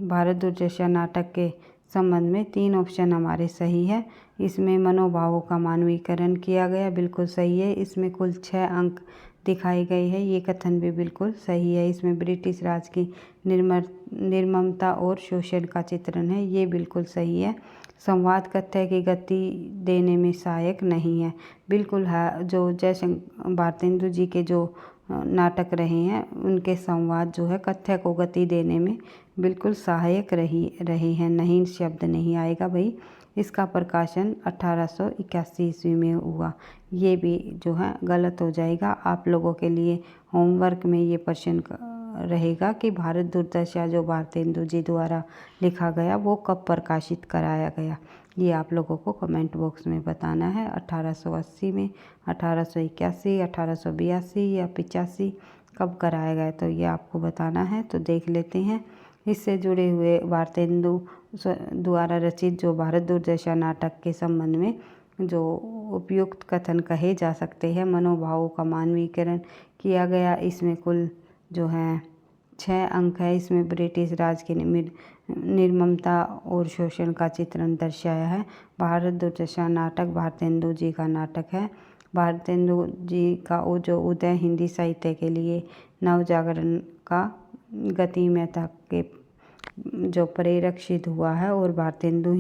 भारत दुर्दशा नाटक के संबंध में 3 ऑप्शन हमारे सही है। इसमें मनोभावों का मानवीकरण किया गया, बिल्कुल सही है। इसमें कुल 6 अंक दिखाए गए हैं, ये कथन भी बिल्कुल सही है। इसमें ब्रिटिश राज की निर्ममता और शोषण का चित्रण है, ये बिल्कुल सही है। संवाद कथ्य की गति देने में सहायक नहीं है, बिल्कुल है। जो जयशंकर भारतेंदु जी के जो नाटक रहे हैं उनके संवाद जो है कथ्य को गति देने में बिल्कुल सहायक रहे हैं, नहीं शब्द नहीं आएगा भाई। इसका प्रकाशन 1881 ईस्वी में हुआ, ये भी जो है गलत हो जाएगा। आप लोगों के लिए होमवर्क में ये प्रश्न रहेगा कि भारत दुर्दशा जो भारतेंदु जी द्वारा लिखा गया वो कब प्रकाशित कराया गया, ये आप लोगों को कमेंट बॉक्स में बताना है। 1880 में, 1881, 1882 या 85 कब कराया गया, तो ये आपको बताना है। तो देख लेते हैं इससे जुड़े हुए भारतेंदु द्वारा रचित जो भारत दुर्दशा नाटक के संबंध में जो उपयुक्त कथन कहे जा सकते हैं। मनोभावों का मानवीकरण किया गया, इसमें कुल जो है 6 अंक है। इसमें ब्रिटिश राज की निर्ममता और शोषण का चित्रण दर्शाया है। भारत दुर्दशा नाटक भारतेंदु जी का नाटक है। भारतेंदु जी का जो उदय हिंदी साहित्य के लिए नवजागरण का गतिमयता के जो प्रेरक सिद्ध हुआ है और भारतेंदु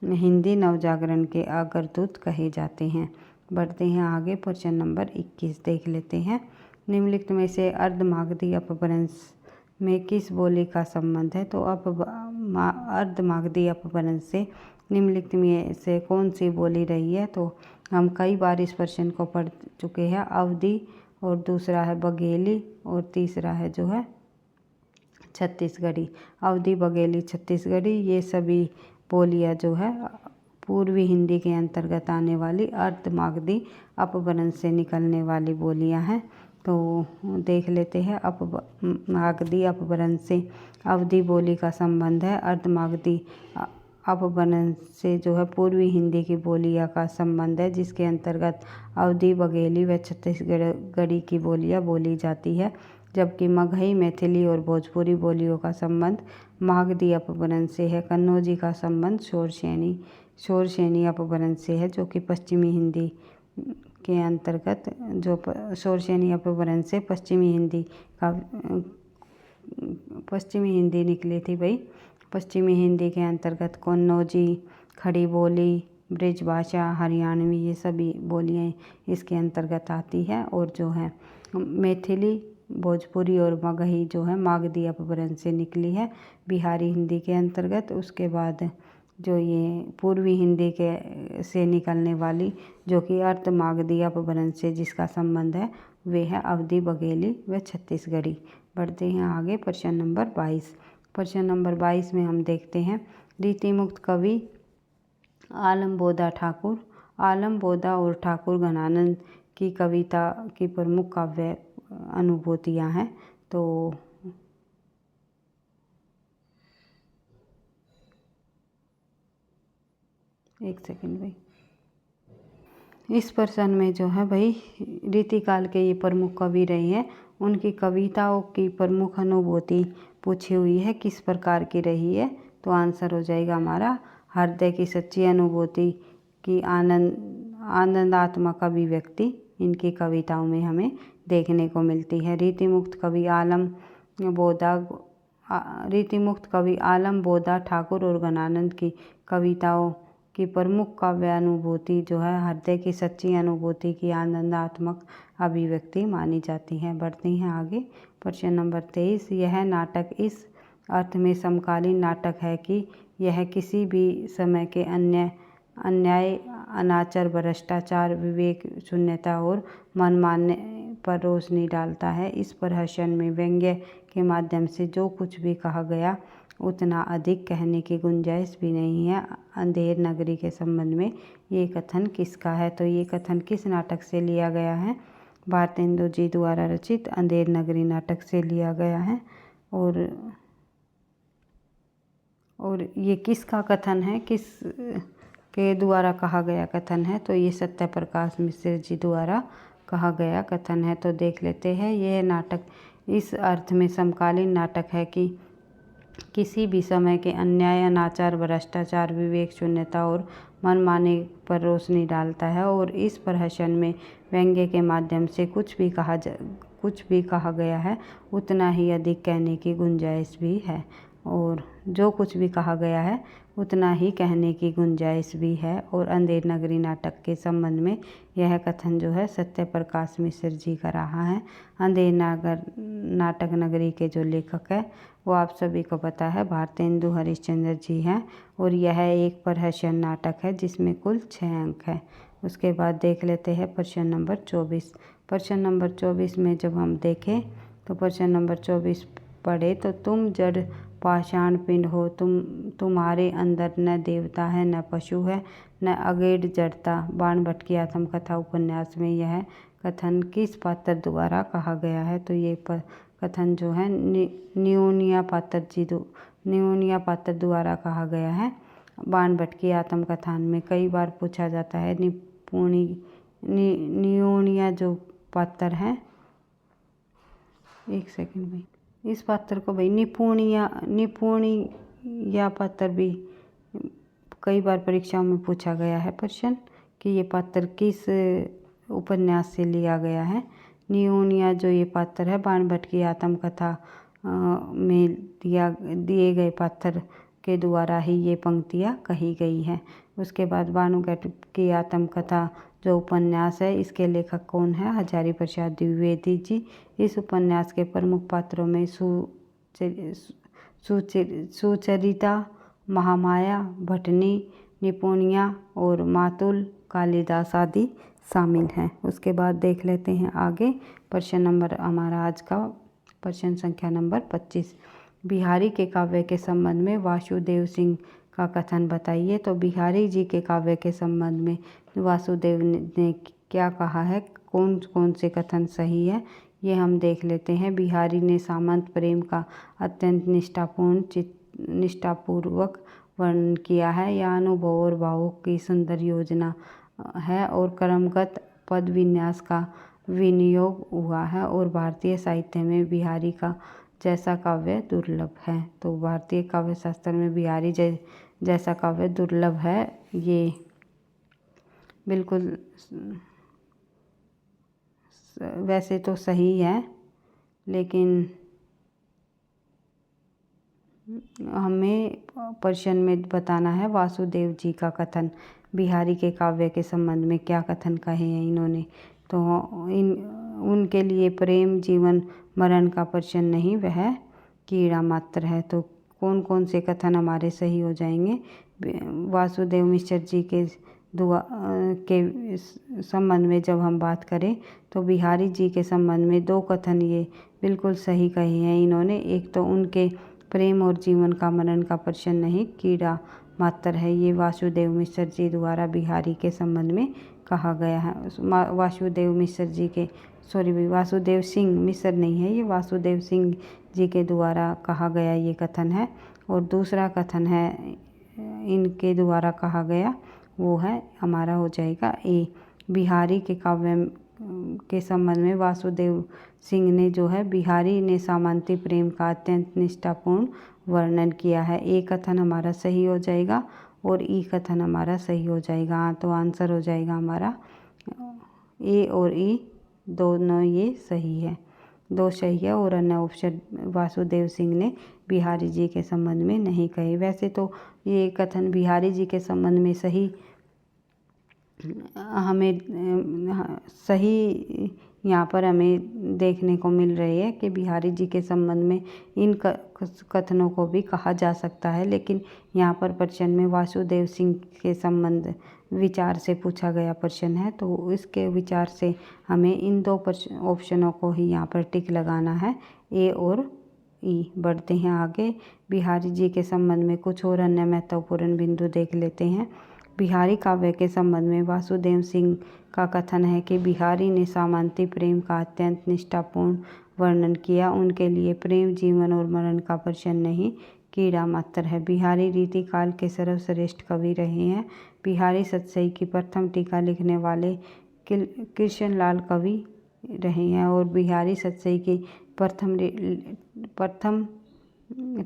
हिंदी नवजागरण के अग्रदूत कहे जाते हैं। बढ़ते हैं आगे, प्रश्न नंबर 21 देख लेते हैं। निम्नलिखित में से अर्धमागधी अपभ्रंश में किस बोली का संबंध है, तो अर्धमागधी अपभ्रंश से निम्नलिखित में से कौन सी बोली रही है, तो हम कई बार इस प्रश्न को पढ़ चुके हैं। अवधी, और दूसरा है बघेली, और तीसरा है जो है छत्तीसगढ़ी। अवधी, बघेली, छत्तीसगढ़ी ये सभी बोलियां जो है पूर्वी हिंदी के अंतर्गत आने वाली अर्धमागधी अपभ्रंश से निकलने वाली बोलियां हैं। तो देख लेते हैं। अपमागधी अपभ्रंश से अवधी बोली का संबंध है। अर्धमागधी अपभ्रंश से जो है पूर्वी हिंदी की बोलियां का संबंध है, जिसके अंतर्गत अवधी, बघेली व छत्तीसगढ़ी की बोलियां बोली जाती है। जबकि मगही, मैथिली और भोजपुरी बोलियों का संबंध मागधी अपभ्रंश से है। कन्नौजी का संबंध शोरसेनी अपभ्रंश से है, जो कि पश्चिमी हिंदी के अंतर्गत जो शोरसेनी अपभ्रंश से पश्चिमी हिंदी निकली थी भाई। पश्चिमी हिंदी के अंतर्गत कन्नौजी, खड़ी बोली, ब्रिजभाषा, हरियाणवी ये सभी बोलियां इसके अंतर्गत आती है। और जो है मैथिली, भोजपुरी और मगही जो है मागधी अपभ्रंश से निकली है बिहारी हिंदी के अंतर्गत। उसके बाद जो ये पूर्वी हिंदी के से निकलने वाली जो कि अर्धमागधी अपभ्रंश से जिसका संबंध है वे है अवधी, बघेली व छत्तीसगढ़ी। बढ़ते हैं आगे, प्रश्न नंबर 22। प्रश्न नंबर 22 में हम देखते हैं रीतिमुक्त कवि आलम बोधा ठाकुर। आलम बोधा और ठाकुर घनानंद की कविता की प्रमुख काव्य अनुभूतियाँ हैं। तो एक सेकंड भाई, इस प्रश्न में जो है भाई रीतिकाल के ये प्रमुख कवि रहे हैं, उनकी कविताओं की प्रमुख अनुभूति पूछी हुई है, किस प्रकार की रही है। तो आंसर हो जाएगा हमारा हृदय की सच्ची अनुभूति की आनंदात्मक अभिव्यक्ति इनकी कविताओं में हमें देखने को मिलती है। रीतिमुक्त कवि आलम बोधा ठाकुर और घनानंद की कविताओं की प्रमुख काव्य अनुभूति जो है हृदय की सच्ची अनुभूति की आनंदात्मक अभिव्यक्ति मानी जाती है। बढ़ते हैं आगे, प्रश्न नंबर 23। यह नाटक इस अर्थ में समकालीन नाटक है कि यह किसी भी समय के अन्याय, अनाचार, भ्रष्टाचार, विवेक शून्यता और मनमान्य पर रोशनी डालता है। इस प्रहसन में व्यंग्य के माध्यम से जो कुछ भी कहा गया उतना अधिक कहने की गुंजाइश भी नहीं है। अंधेर नगरी के संबंध में ये कथन किसका है, तो ये कथन किस नाटक से लिया गया है, भारतेंदु जी द्वारा रचित अंधेर नगरी नाटक से लिया गया है। और ये किसका कथन है, किस के द्वारा कहा गया कथन है, तो ये सत्यप्रकाश मिश्र जी द्वारा कहा गया कथन है। तो देख लेते हैं, यह नाटक इस अर्थ में समकालीन नाटक है कि किसी भी समय के अन्याय, अनाचार, भ्रष्टाचार, विवेक शून्यता और मनमाने पर रोशनी डालता है और इस प्रहसन में व्यंग्य के माध्यम से कुछ भी कहा गया है उतना ही अधिक कहने की गुंजाइश भी है, और जो कुछ भी कहा गया है उतना ही कहने की गुंजाइश भी है। और अंधेर नगरी नाटक के संबंध में यह कथन जो है सत्य प्रकाश मिश्र जी का रहा है। अंधेर नाटक नगरी के जो लेखक है वो आप सभी को पता है भारतेंदु हरिश्चंद्र जी हैं, और यह एक प्रहसन नाटक है जिसमें कुल 6 अंक है। उसके बाद देख लेते हैं प्रश्न नंबर 24। प्रश्न नंबर 24 में जब हम देखें तो प्रश्न नंबर 24 पढ़े तो तुम जड़ पाषाण पिंड हो, तुम्हारे अंदर न देवता है न पशु है न अगेड़ जड़ता। बाणभट्ट की आत्मकथा उपन्यास में यह कथन किस पात्र द्वारा कहा गया है? तो ये कथन जो है न्योनिया पात्र द्वारा कहा गया है। बाणभट्ट की आत्मकथा में कई बार पूछा जाता है न्योनिया जो पात्र है, एक सेकंड भाई, इस पात्र को भाई निपुणिया पात्र भी कई बार परीक्षाओं में पूछा गया है प्रश्न कि ये पात्र किस उपन्यास से लिया गया है। न्योनिया जो ये पात्र है बाणभट्ट की आत्मकथा में दिए गए पात्र के द्वारा ही ये पंक्तियाँ कही गई हैं। उसके बाद भानुगढ़ की आत्मकथा जो उपन्यास है इसके लेखक कौन है? हजारी प्रसाद द्विवेदी जी। इस उपन्यास के प्रमुख पात्रों में सुचरिता, महामाया, भटनी, निपुणिया और मातुल कालिदास आदि शामिल हैं। उसके बाद देख लेते हैं आगे प्रश्न नंबर हमारा आज का प्रश्न संख्या नंबर 25। बिहारी के काव्य के संबंध में वासुदेव सिंह का कथन बताइए। तो बिहारी जी के काव्य के संबंध में वासुदेव ने क्या कहा है, कौन कौन से कथन सही है, ये हम देख लेते हैं। बिहारी ने सामंत प्रेम का अत्यंत निष्ठापूर्वक वर्णन किया है। यह अनुभव और भावों की सुंदर योजना है और क्रमगत पद विन्यास का विनियोग हुआ है, और भारतीय साहित्य में बिहारी का जैसा काव्य दुर्लभ है। तो भारतीय काव्य शास्त्र में बिहारी जैसा काव्य दुर्लभ है, ये बिल्कुल वैसे तो सही है, लेकिन हमें प्रश्न में बताना है वासुदेव जी का कथन बिहारी के काव्य के संबंध में क्या कथन कहे हैं इन्होंने। तो उनके लिए प्रेम जीवन मरण का प्रश्न नहीं, वह कीड़ा मात्र है। तो कौन कौन से कथन हमारे सही हो जाएंगे? वासुदेव मिश्र जी के संबंध में जब हम बात करें तो बिहारी जी के संबंध में 2 कथन ये बिल्कुल सही कहे हैं इन्होंने। एक तो उनके प्रेम और जीवन का मरण का प्रश्न नहीं, कीड़ा मात्र है, ये वासुदेव मिश्र जी द्वारा बिहारी के संबंध में कहा गया है। वासुदेव मिश्र जी के वासुदेव सिंह मिश्र नहीं है, ये वासुदेव सिंह जी के द्वारा कहा गया ये कथन है। और दूसरा कथन है इनके द्वारा कहा गया, वो है हमारा हो जाएगा ए। बिहारी के काव्य के संबंध में वासुदेव सिंह ने जो है बिहारी ने सामंती प्रेम का अत्यंत निष्ठापूर्ण वर्णन किया है। ए कथन हमारा सही हो जाएगा और ई कथन हमारा सही हो जाएगा। तो आंसर हो जाएगा हमारा ए और ई दोनों ये सही है, 2 सही है, और अन्य ऑप्शन वासुदेव सिंह ने बिहारी जी के संबंध में नहीं कहे। वैसे तो ये कथन बिहारी जी के संबंध में सही यहाँ पर हमें देखने को मिल रही है कि बिहारी जी के संबंध में इन कथनों को भी कहा जा सकता है, लेकिन यहाँ पर प्रश्न में वासुदेव सिंह के संबंध विचार से पूछा गया प्रश्न है, तो इसके विचार से हमें इन 2 ऑप्शनों को ही यहाँ पर टिक लगाना है, ए और ई। बढ़ते हैं आगे। बिहारी जी के संबंध में कुछ और अन्य महत्वपूर्ण बिंदु देख लेते हैं। बिहारी काव्य के संबंध में वासुदेव सिंह का कथन है कि बिहारी ने सामंती प्रेम का अत्यंत निष्ठापूर्ण वर्णन किया। उनके लिए प्रेम जीवन और मरण का प्रश्न नहीं, कीड़ा मात्र है। बिहारी रीतिकाल के सर्वश्रेष्ठ कवि रहे हैं। बिहारी सतसई की प्रथम टीका लिखने वाले कृष्णलाल कवि रहे हैं, और बिहारी सतसई की प्रथम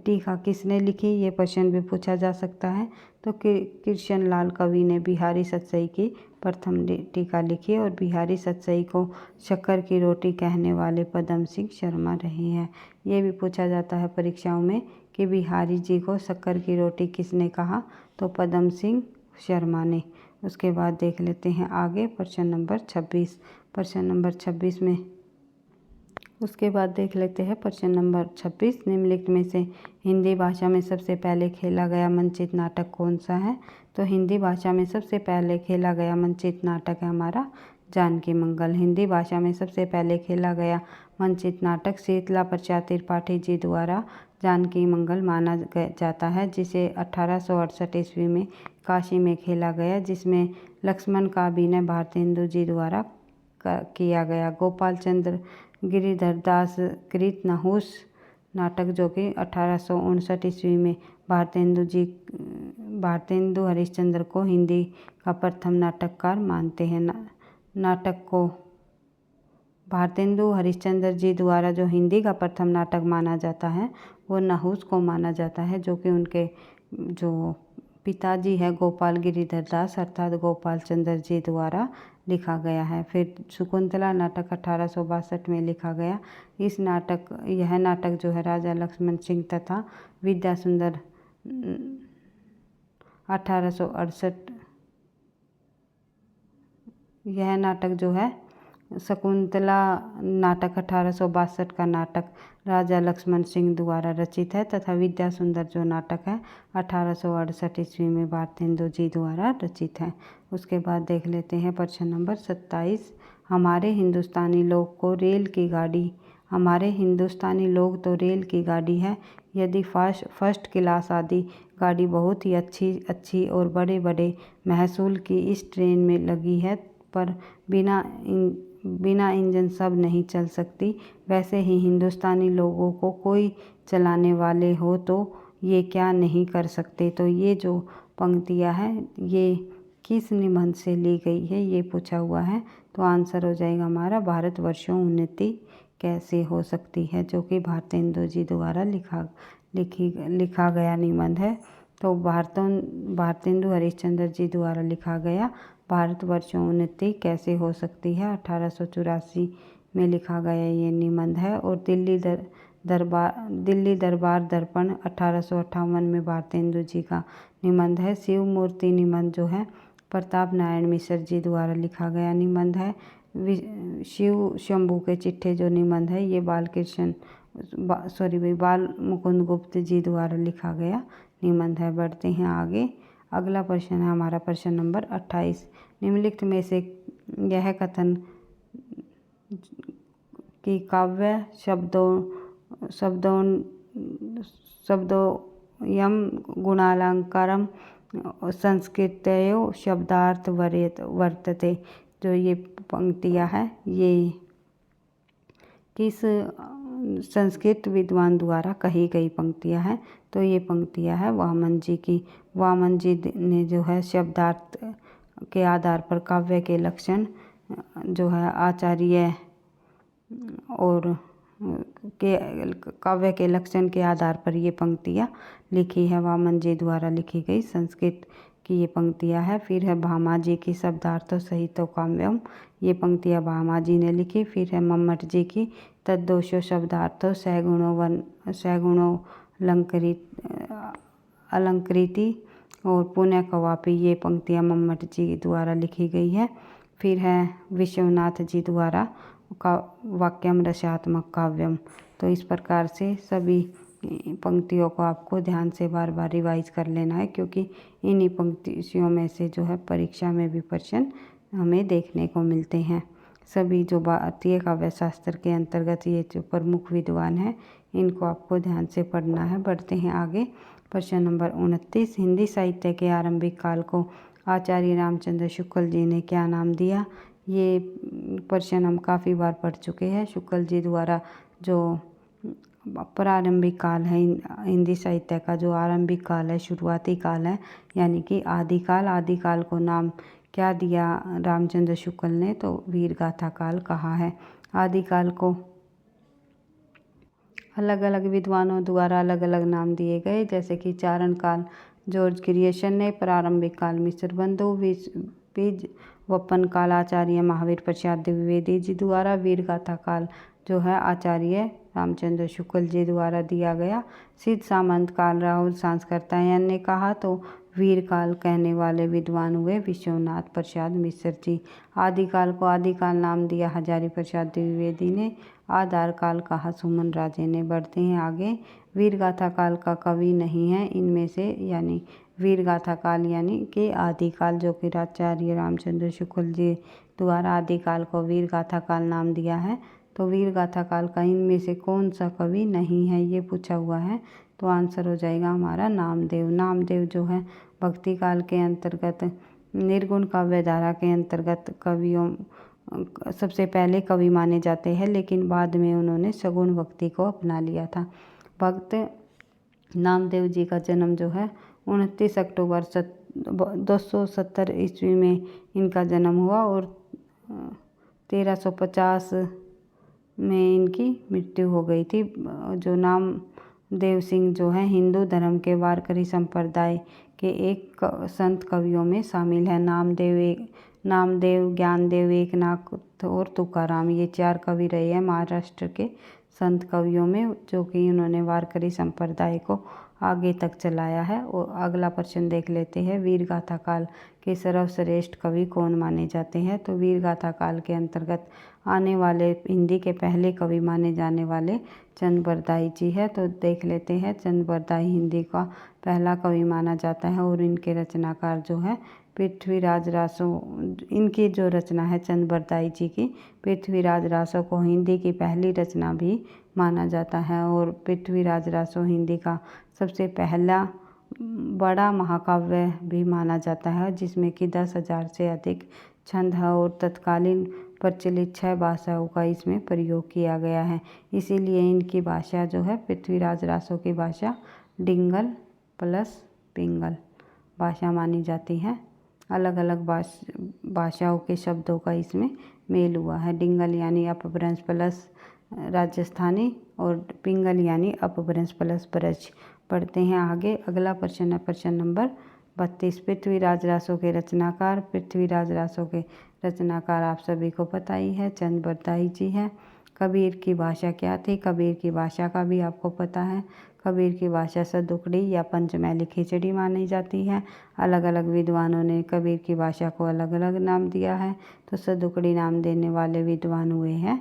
टीका किसने लिखी, ये प्रश्न भी पूछा जा सकता है। तो कृष्ण लाल कवि ने बिहारी सतसई की प्रथम टीका लिखी और बिहारी सतसई को शक्कर की रोटी कहने वाले पदम सिंह शर्मा रहे हैं। ये भी पूछा जाता है परीक्षाओं में कि बिहारी जी को शक्कर की रोटी किसने कहा, तो पदम सिंह शर्मा ने। उसके बाद देख लेते हैं आगे प्रश्न नंबर 26। प्रश्न नंबर 26 में उसके बाद देख लेते हैं प्रश्न नंबर 26। निम्नलिखित में से हिंदी भाषा में सबसे पहले खेला गया मंचित नाटक कौन सा है। तो हिंदी भाषा में सबसे पहले खेला गया मंचित नाटक है हमारा जानकी मंगल। हिंदी भाषा में सबसे पहले खेला गया मंचित नाटक शीतला प्रसाद त्रिपाठी जी द्वारा जानकी मंगल माना जाता है, जिसे 1868 ईस्वी में काशी में खेला गया, जिसमें लक्ष्मण का अभिनय भारतेंदु जी द्वारा किया गया। गोपाल चंद्र गिरिधर दास कृत नहुस नाटक जो कि 1859 ईस्वी में भारतेंदु हरिश्चंद्र को हिंदी का प्रथम नाटककार मानते हैं। नाटक को भारतेंदु हरिश्चंद्र जी द्वारा जो हिंदी का प्रथम नाटक माना जाता है वो नहुस को माना जाता है, जो कि उनके जो पिताजी है गोपाल गिरिधर दास अर्थात गोपाल चंद्र जी द्वारा लिखा गया है। फिर शकुंतला नाटक 1862 में लिखा गया। यह नाटक जो है राजा लक्ष्मण सिंह तथा विद्या सुंदर 1868 यह नाटक जो है शकुंतला नाटक 1862 का नाटक राजा लक्ष्मण सिंह द्वारा रचित है तथा विद्या सुंदर जो नाटक है 1868 ईस्वी में भारतेंदु जी द्वारा रचित है। उसके बाद देख लेते हैं प्रश्न नंबर 27। हमारे हिंदुस्तानी लोग तो रेल की गाड़ी है। यदि फर्स्ट क्लास आदि गाड़ी बहुत ही अच्छी और बड़े बड़े महसूल की इस ट्रेन में लगी है, पर बिना इंजन सब नहीं चल सकती, वैसे ही हिंदुस्तानी लोगों को कोई चलाने वाले हो तो ये क्या नहीं कर सकते। तो ये जो पंक्तियाँ हैं ये किस निबंध से ली गई है, ये पूछा हुआ है। तो आंसर हो जाएगा हमारा भारतवर्षों उन्नति कैसे हो सकती है, जो कि भारतेंदु जी द्वारा लिखा गया निबंध है। तो भारतेंदु हरिश्चंद्र जी द्वारा लिखा गया भारतवर्षों उन्नति कैसे हो सकती है 1884 में लिखा गया ये निबंध है। और दिल्ली दरबार दर्पण 1858 में भारतेंदु जी का निबंध है। शिव मूर्ति निबंध जो है प्रताप नारायण मिश्र जी द्वारा लिखा गया निबंध है। शिव शंभू के चिट्ठे जो निबंध है ये बाल मुकुंद गुप्त जी द्वारा लिखा गया निबंध है। बढ़ते हैं आगे। अगला प्रश्न है हमारा प्रश्न नंबर 28। निम्नलिखित में से यह कथन कि काव्य शब्दोयम गुणालंकारम संस्कृतयो शब्दार्थ वर्तते, जो ये पंक्तियाँ हैं ये किस संस्कृत विद्वान द्वारा कही गई पंक्तियाँ हैं। तो ये पंक्तियाँ हैं वामन जी की। वामन जी ने जो है शब्दार्थ के आधार पर काव्य के लक्षण जो है आचार्य और काव्य के लक्षण के आधार पर ये पंक्तियाँ लिखी है, वामन जी द्वारा लिखी गई संस्कृत की ये पंक्तियाँ है। फिर है भामा जी की शब्दार्थों सहितो काव्यम, ये पंक्तियाँ भामा जी ने लिखी। फिर है मम्मट जी की तद्दोषो शब्दार्थों सगुणो अलंकृति और पुण्य कवापी, ये पंक्तियाँ मम्मट जी द्वारा लिखी गई है। फिर है विश्वनाथ जी द्वारा वाक्यम रसात्मक काव्यम। तो इस प्रकार से सभी पंक्तियों को आपको ध्यान से बार बार रिवाइज कर लेना है, क्योंकि इन्हीं पंक्तियों में से जो है परीक्षा में भी प्रश्न हमें देखने को मिलते हैं। सभी जो भारतीय काव्य शास्त्र के अंतर्गत ये जो प्रमुख विद्वान हैं इनको आपको ध्यान से पढ़ना है। बढ़ते हैं आगे। प्रश्न नंबर 29। हिंदी साहित्य के आरंभिक काल को आचार्य रामचंद्र शुक्ल जी ने क्या नाम दिया। ये प्रश्न हम काफ़ी बार पढ़ चुके हैं। शुक्ल जी द्वारा जो प्रारंभिक काल है हिंदी साहित्य का, जो आरंभिक काल है, शुरुआती काल है, यानी कि आदिकाल को नाम क्या दिया रामचंद्र शुक्ल ने, तो वीर गाथा काल कहा है। अलग अलग विद्वानों द्वारा अलग अलग नाम दिए गए, जैसे कि चारण काल जॉर्ज ग्रियर्सन ने, प्रारंभिक काल मिश्र बंधु, बीज वपन काल आचार्य महावीर प्रसाद द्विवेदी जी द्वारा, वीर गाथा काल जो है आचार्य रामचंद्र शुक्ल जी द्वारा दिया गया, सिद्ध सामंत काल राहुल सांस्कृतायन ने कहा, तो वीर काल कहने वाले विद्वान हुए विश्वनाथ प्रसाद मिश्र जी। आदिकाल को आदिकाल नाम दिया हजारी प्रसाद द्विवेदी ने, आधार काल कहा सुमन राजे ने। बढ़ते हैं आगे। वीर गाथा काल का कवि नहीं है इनमें से, यानी वीर गाथा काल यानी कि आदिकाल जो कि आचार्य रामचंद्र शुक्ल जी द्वारा आदिकाल को वीर गाथा काल नाम दिया है। तो वीर गाथा काल का इनमें से कौन सा कवि नहीं है ये पूछा हुआ है, तो आंसर हो जाएगा हमारा नामदेव। नामदेव जो है भक्ति काल के अंतर्गत निर्गुण काव्य धारा के अंतर्गत कवियों सबसे पहले कवि माने जाते हैं, लेकिन बाद में उन्होंने सगुण भक्ति को अपना लिया था। भक्त नामदेव जी का जन्म जो है 29 अक्टूबर 270 ईस्वी में इनका जन्म हुआ और 1350 में इनकी मृत्यु हो गई थी। जो नामदेव सिंह जो है हिंदू धर्म के वारकरी संप्रदाय के एक संत कवियों में शामिल है। नामदेव, ज्ञानदेव, एकनाथ और तुकाराम, ये 4 कवि रहे हैं महाराष्ट्र के संत कवियों में, जो कि उन्होंने वारकरी संप्रदाय को आगे तक चलाया है। और अगला प्रश्न देख लेते हैं, वीर गाथा काल के सर्वश्रेष्ठ कवि कौन माने जाते हैं। तो वीर गाथा काल के अंतर्गत आने वाले हिंदी के पहले कवि माने जाने वाले चंद बरदाई जी है। तो देख लेते हैं, चंद बरदाई हिंदी का पहला कवि माना जाता है और इनके रचनाकार जो है पृथ्वीराज रासो। इनकी जो रचना है चंद बरदाई जी की, पृथ्वीराज रासो को हिंदी की पहली रचना भी माना जाता है। और पृथ्वीराज रासो हिंदी का सबसे पहला बड़ा महाकाव्य भी माना जाता है, जिसमें कि 10,000 से अधिक छंद है और तत्कालीन प्रचलित 6 भाषाओं का इसमें प्रयोग किया गया है। इसीलिए इनकी भाषा जो है पृथ्वीराज रासो की भाषा डिंगल प्लस पिंगल भाषा मानी जाती है। अलग अलग भाषाओं के शब्दों का इसमें मेल हुआ है। डिंगल यानी अपभ्रंश प्लस राजस्थानी और पिंगल यानी अपभ्रंश प्लस ब्रज। पढ़ते हैं आगे। अगला प्रश्न है प्रश्न नंबर 32। पृथ्वीराज रासो के रचनाकार। पृथ्वीराज रासो के रचनाकार आप सभी को पता ही है, चंद बरदाई जी हैं। कबीर की भाषा क्या थी? कबीर की भाषा का भी आपको पता है। कबीर की भाषा सदुकड़ी या पंचमैली खिचड़ी मानी जाती है। अलग अलग विद्वानों ने कबीर की भाषा को अलग अलग नाम दिया है। तो सदुकड़ी नाम देने वाले विद्वान हुए हैं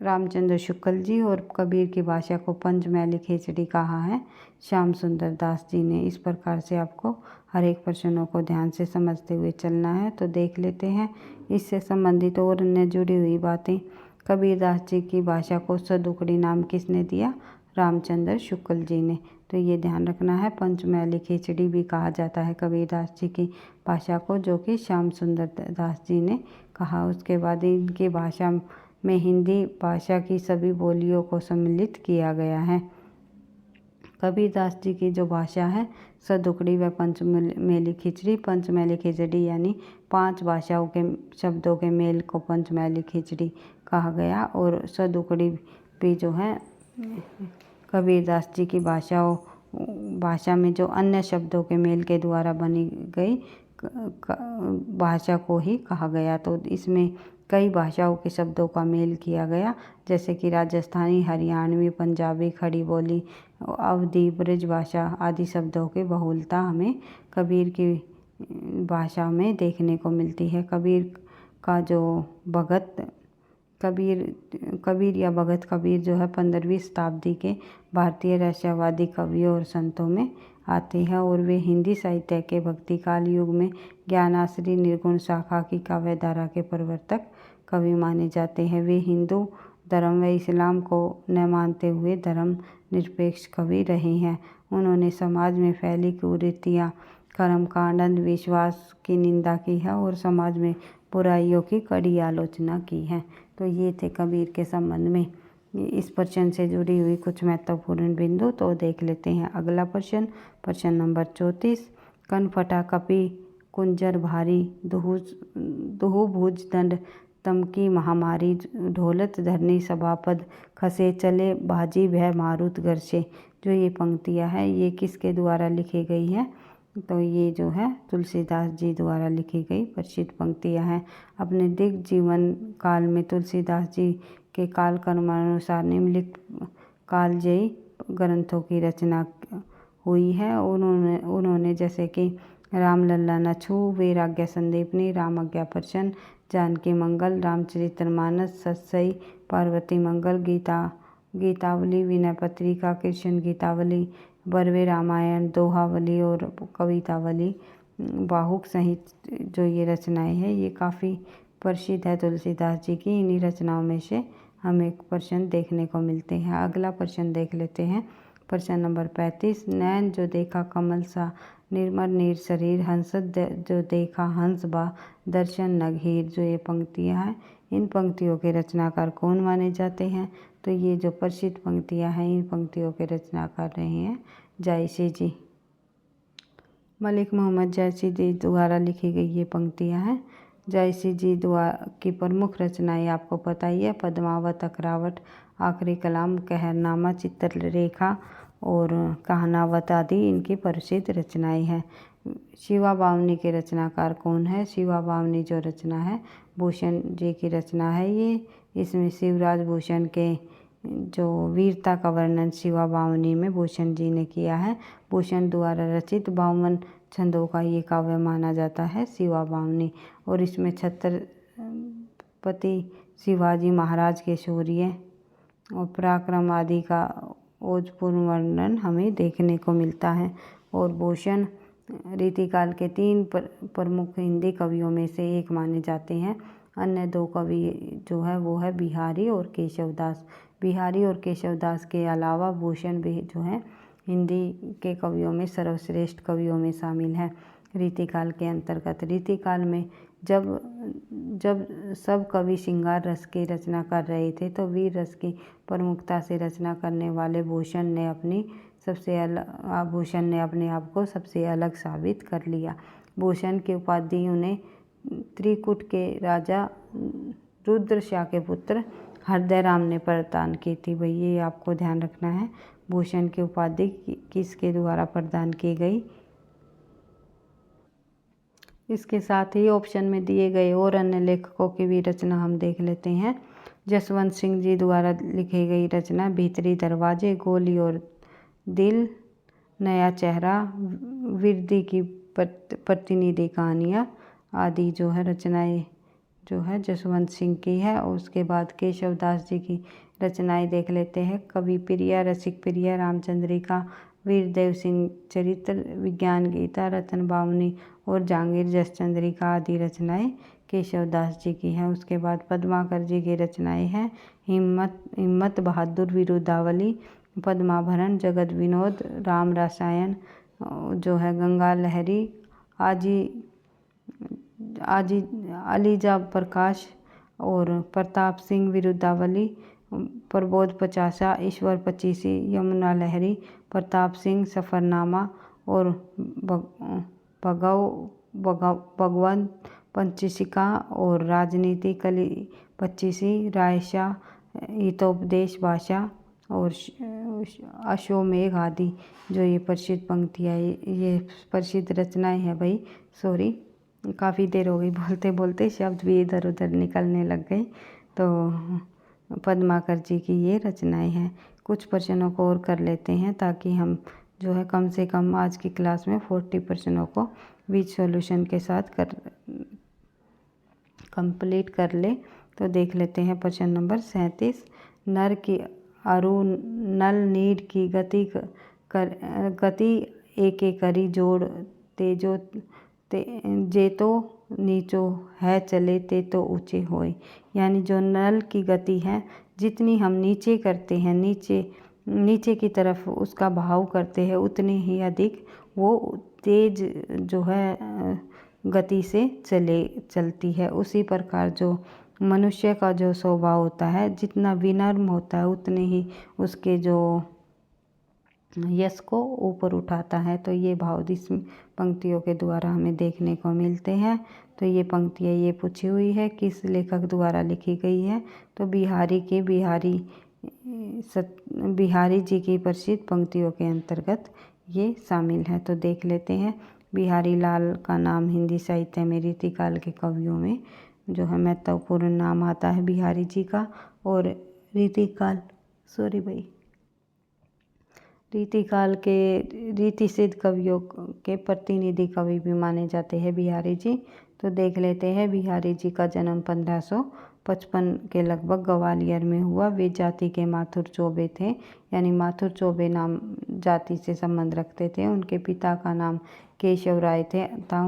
रामचंद्र शुक्ल जी, और कबीर की भाषा को पंचमैली खिचड़ी कहा है श्याम सुंदर दास जी ने। इस प्रकार से आपको हर एक प्रश्नों को ध्यान से समझते हुए चलना है। तो देख लेते हैं इससे संबंधित और अन्य जुड़ी हुई बातें। कबीरदास जी की भाषा को सदुकड़ी नाम किसने दिया? रामचंद्र शुक्ल जी ने। तो ये ध्यान रखना है। पंचमैली खिचड़ी भी कहा जाता है कबीरदास जी की भाषा को, जो कि श्याम सुंदर दास जी ने कहा। उसके बाद इनकी भाषा में हिंदी भाषा की सभी बोलियों को सम्मिलित किया गया है। कबीरदास जी की जो भाषा है सदुकड़ी व पंचमैली खिचड़ी। पंचमैली खिचड़ी यानी 5 भाषाओं के शब्दों के मेल को पंचमैली खिचड़ी कहा गया। और सदुकड़ी भी जो है कबीरदास जी की भाषा में जो अन्य शब्दों के मेल के द्वारा बनी गई भाषा को ही कहा गया। तो इसमें कई भाषाओं के शब्दों का मेल किया गया, जैसे कि राजस्थानी, हरियाणवी, पंजाबी, खड़ी बोली, अवधी, ब्रज भाषा आदि शब्दों की बहुलता हमें कबीर की भाषा में देखने को मिलती है। कबीर का जो कबीर या भगत कबीर जो है 15वीं शताब्दी के भारतीय रहस्यवादी कवियों और संतों में आते हैं, और वे हिंदी साहित्य के भक्ति काल युग में ज्ञानाश्री निर्गुण शाखा की काव्य धारा के प्रवर्तक कवि माने जाते हैं। वे हिंदू धर्म व इस्लाम को न मानते हुए धर्म निरपेक्ष कवि रहे हैं। उन्होंने समाज में फैली कुरीतियाँ, कर्मकांड, अंधविश्वास की निंदा की है और समाज में बुराइयों की कड़ी आलोचना की है। तो ये थे कबीर के संबंध में इस प्रश्न से जुड़ी हुई कुछ महत्वपूर्ण बिंदु। तो देख लेते हैं अगला प्रश्न, प्रश्न नंबर 34। कन फटा कपि कुंजर भारी, दुहु भुज दंड तमकी महामारी ढोलत धरनी सभापद खसे चले बाजी भय मारुत गर्जे। जो ये पंक्तियाँ हैं ये किसके द्वारा लिखी गई हैं? तो ये जो है तुलसीदास जी द्वारा लिखी गई प्रसिद्ध पंक्तियाँ हैं। अपने दिग्ग जीवन काल में तुलसीदास जी के काल कर्मानुसार निम्नलिखित कालजयी ग्रंथों की रचना हुई है। उन्होंने जैसे कि रामलला न छू, वैराग्य संदीपनी, राम आज्ञा प्रसन्न, जानकी मंगल, रामचरितमानस, सतसई, पार्वती मंगल, गीतावली, विनय पत्रिका, कृष्ण गीतावली, बरवे रामायण, दोहावली और कवितावली, बाहुक सहित जो ये रचनाएं हैं ये काफ़ी प्रसिद्ध है तुलसीदास जी की। इन्हीं रचनाओं में से हमें एक प्रश्न देखने को मिलते हैं। अगला प्रश्न देख लेते हैं। प्रश्न नंबर 35। नैन जो देखा कमल सा, निर्मल नीर शरीर, हंसद जो देखा हंस बा, दर्शन नगहीर। जो ये पंक्तियाँ हैं इन पंक्तियों के रचनाकार कौन माने जाते हैं? तो ये जो प्रसिद्ध पंक्तियाँ हैं इन पंक्तियों के रचनाकार रहे हैं जायसी जी। मलिक मोहम्मद जायसी जी द्वारा लिखी गई ये पंक्तियाँ हैं। जायसी जी द्वारा की प्रमुख रचनाएं आपको पता ही है, पद्मावत, अखरावट, आखिरी कलाम, कहरनामा, चित्ररेखा और कहानावत आदि इनकी प्रसिद्ध रचनाएं हैं। शिवा बावनी के रचनाकार कौन है? शिवा बावनी जो रचना है भूषण जी की रचना है ये। इसमें शिवराज भूषण के जो वीरता का वर्णन शिवा बावनी में भूषण जी ने किया है। भूषण द्वारा रचित 52 छंदों का ये काव्य माना जाता है शिवा बावनी। और इसमें छत्रपति शिवाजी महाराज के शौर्य और पराक्रम आदि का ओजपूर्ण वर्णन हमें देखने को मिलता है। और भूषण रीतिकाल के 3 प्रमुख हिंदी कवियों में से एक माने जाते हैं। अन्य 2 कवि जो है वो है बिहारी और केशवदास। बिहारी और केशवदास के अलावा भूषण भी जो है हिंदी के कवियों में सर्वश्रेष्ठ कवियों में शामिल है। रीतिकाल के अंतर्गत रीतिकाल में जब सब कवि श्रृंगार रस की रचना कर रहे थे तो वीर रस की प्रमुखता से रचना करने वाले भूषण ने अपने आप को सबसे अलग साबित कर लिया। भूषण की उपाधि उन्हें त्रिकुट के राजा रुद्रशाह के पुत्र हृदय राम ने प्रदान की थी। भाई ये आपको ध्यान रखना है, भूषण की उपाधि किसके द्वारा प्रदान की गई। इसके साथ ही ऑप्शन में दिए गए और अन्य लेखकों की भी रचना हम देख लेते हैं। जसवंत सिंह जी द्वारा लिखी गई रचना भीतरी दरवाजे, गोली और दिल, नया चेहरा, विरदी की प्रतिनिधि कहानियाँ आदि जो है रचनाएं जो है जसवंत सिंह की है। और उसके बाद केशवदास जी की रचनाएं देख लेते हैं। कवि प्रिया, रसिक प्रिया, रामचंद्रिका, वीरदेव सिंह चरित्र, विज्ञान गीता, रतन बावनी और जहांगीर जसचंद्रिका आदि रचनाएं केशवदास जी की हैं। उसके बाद पद्माकर जी की रचनाएं हैं हिम्मत बहादुर, विरुद्धावली, पद्माभरण, जगत विनोद, राम रसायन जो है गंगा लहरी, अलीजा प्रकाश और प्रताप सिंह, विरुद्धावली, प्रबोध पचासा, ईश्वर पचीसी, यमुना लहरी, प्रताप सिंह, सफ़रनामा और भगवंत पंचशिका और राजनीति कली पच्चीसी, रायशाह, हितोपदेश भाषा और अश्वमेघ आदि जो ये प्रसिद्ध पंक्तियाँ ये प्रसिद्ध रचनाएं हैं। भाई सॉरी काफ़ी देर हो गई बोलते बोलते, शब्द भी इधर उधर निकलने लग गए। तो पद्माकर जी की ये रचनाएं हैं। कुछ प्रश्नों को और कर लेते हैं ताकि हम जो है कम से कम आज की क्लास में 40 प्रश्नों को विद सॉल्यूशन के साथ कंप्लीट कर ले। तो देख लेते हैं प्रश्न नंबर 37। नर की अरु नल नीड की गति एक करी जोड़ तेजो जे तो नीचो है चले ते तो ऊँचे होए। यानी जो नल की गति है जितनी हम नीचे करते हैं, नीचे की तरफ उसका भाव करते हैं उतनी ही अधिक वो तेज जो है गति से चलती है। उसी प्रकार जो मनुष्य का जो स्वभाव होता है जितना विनम्र होता है उतने ही उसके जो यश को ऊपर उठाता है। तो ये भाव इस पंक्तियों के द्वारा हमें देखने को मिलते हैं। तो ये पंक्तियाँ ये पूछी हुई है किस लेखक द्वारा लिखी गई है। तो बिहारी जी की प्रसिद्ध पंक्तियों के अंतर्गत ये शामिल है। तो देख लेते हैं। बिहारी लाल का नाम हिंदी साहित्य में रीतिकाल के कवियों में जो है महत्वपूर्ण नाम आता है बिहारी जी का। और रीतिकाल के रीतिसिद्ध कवियों के प्रतिनिधि कवि भी माने जाते हैं बिहारी जी। तो देख लेते हैं। बिहारी जी का जन्म 1555 के लगभग ग्वालियर में हुआ। वे जाति के माथुर चौबे थे, यानी माथुर चौबे नाम जाति से संबंध रखते थे। उनके पिता का नाम केशव राय थे तथा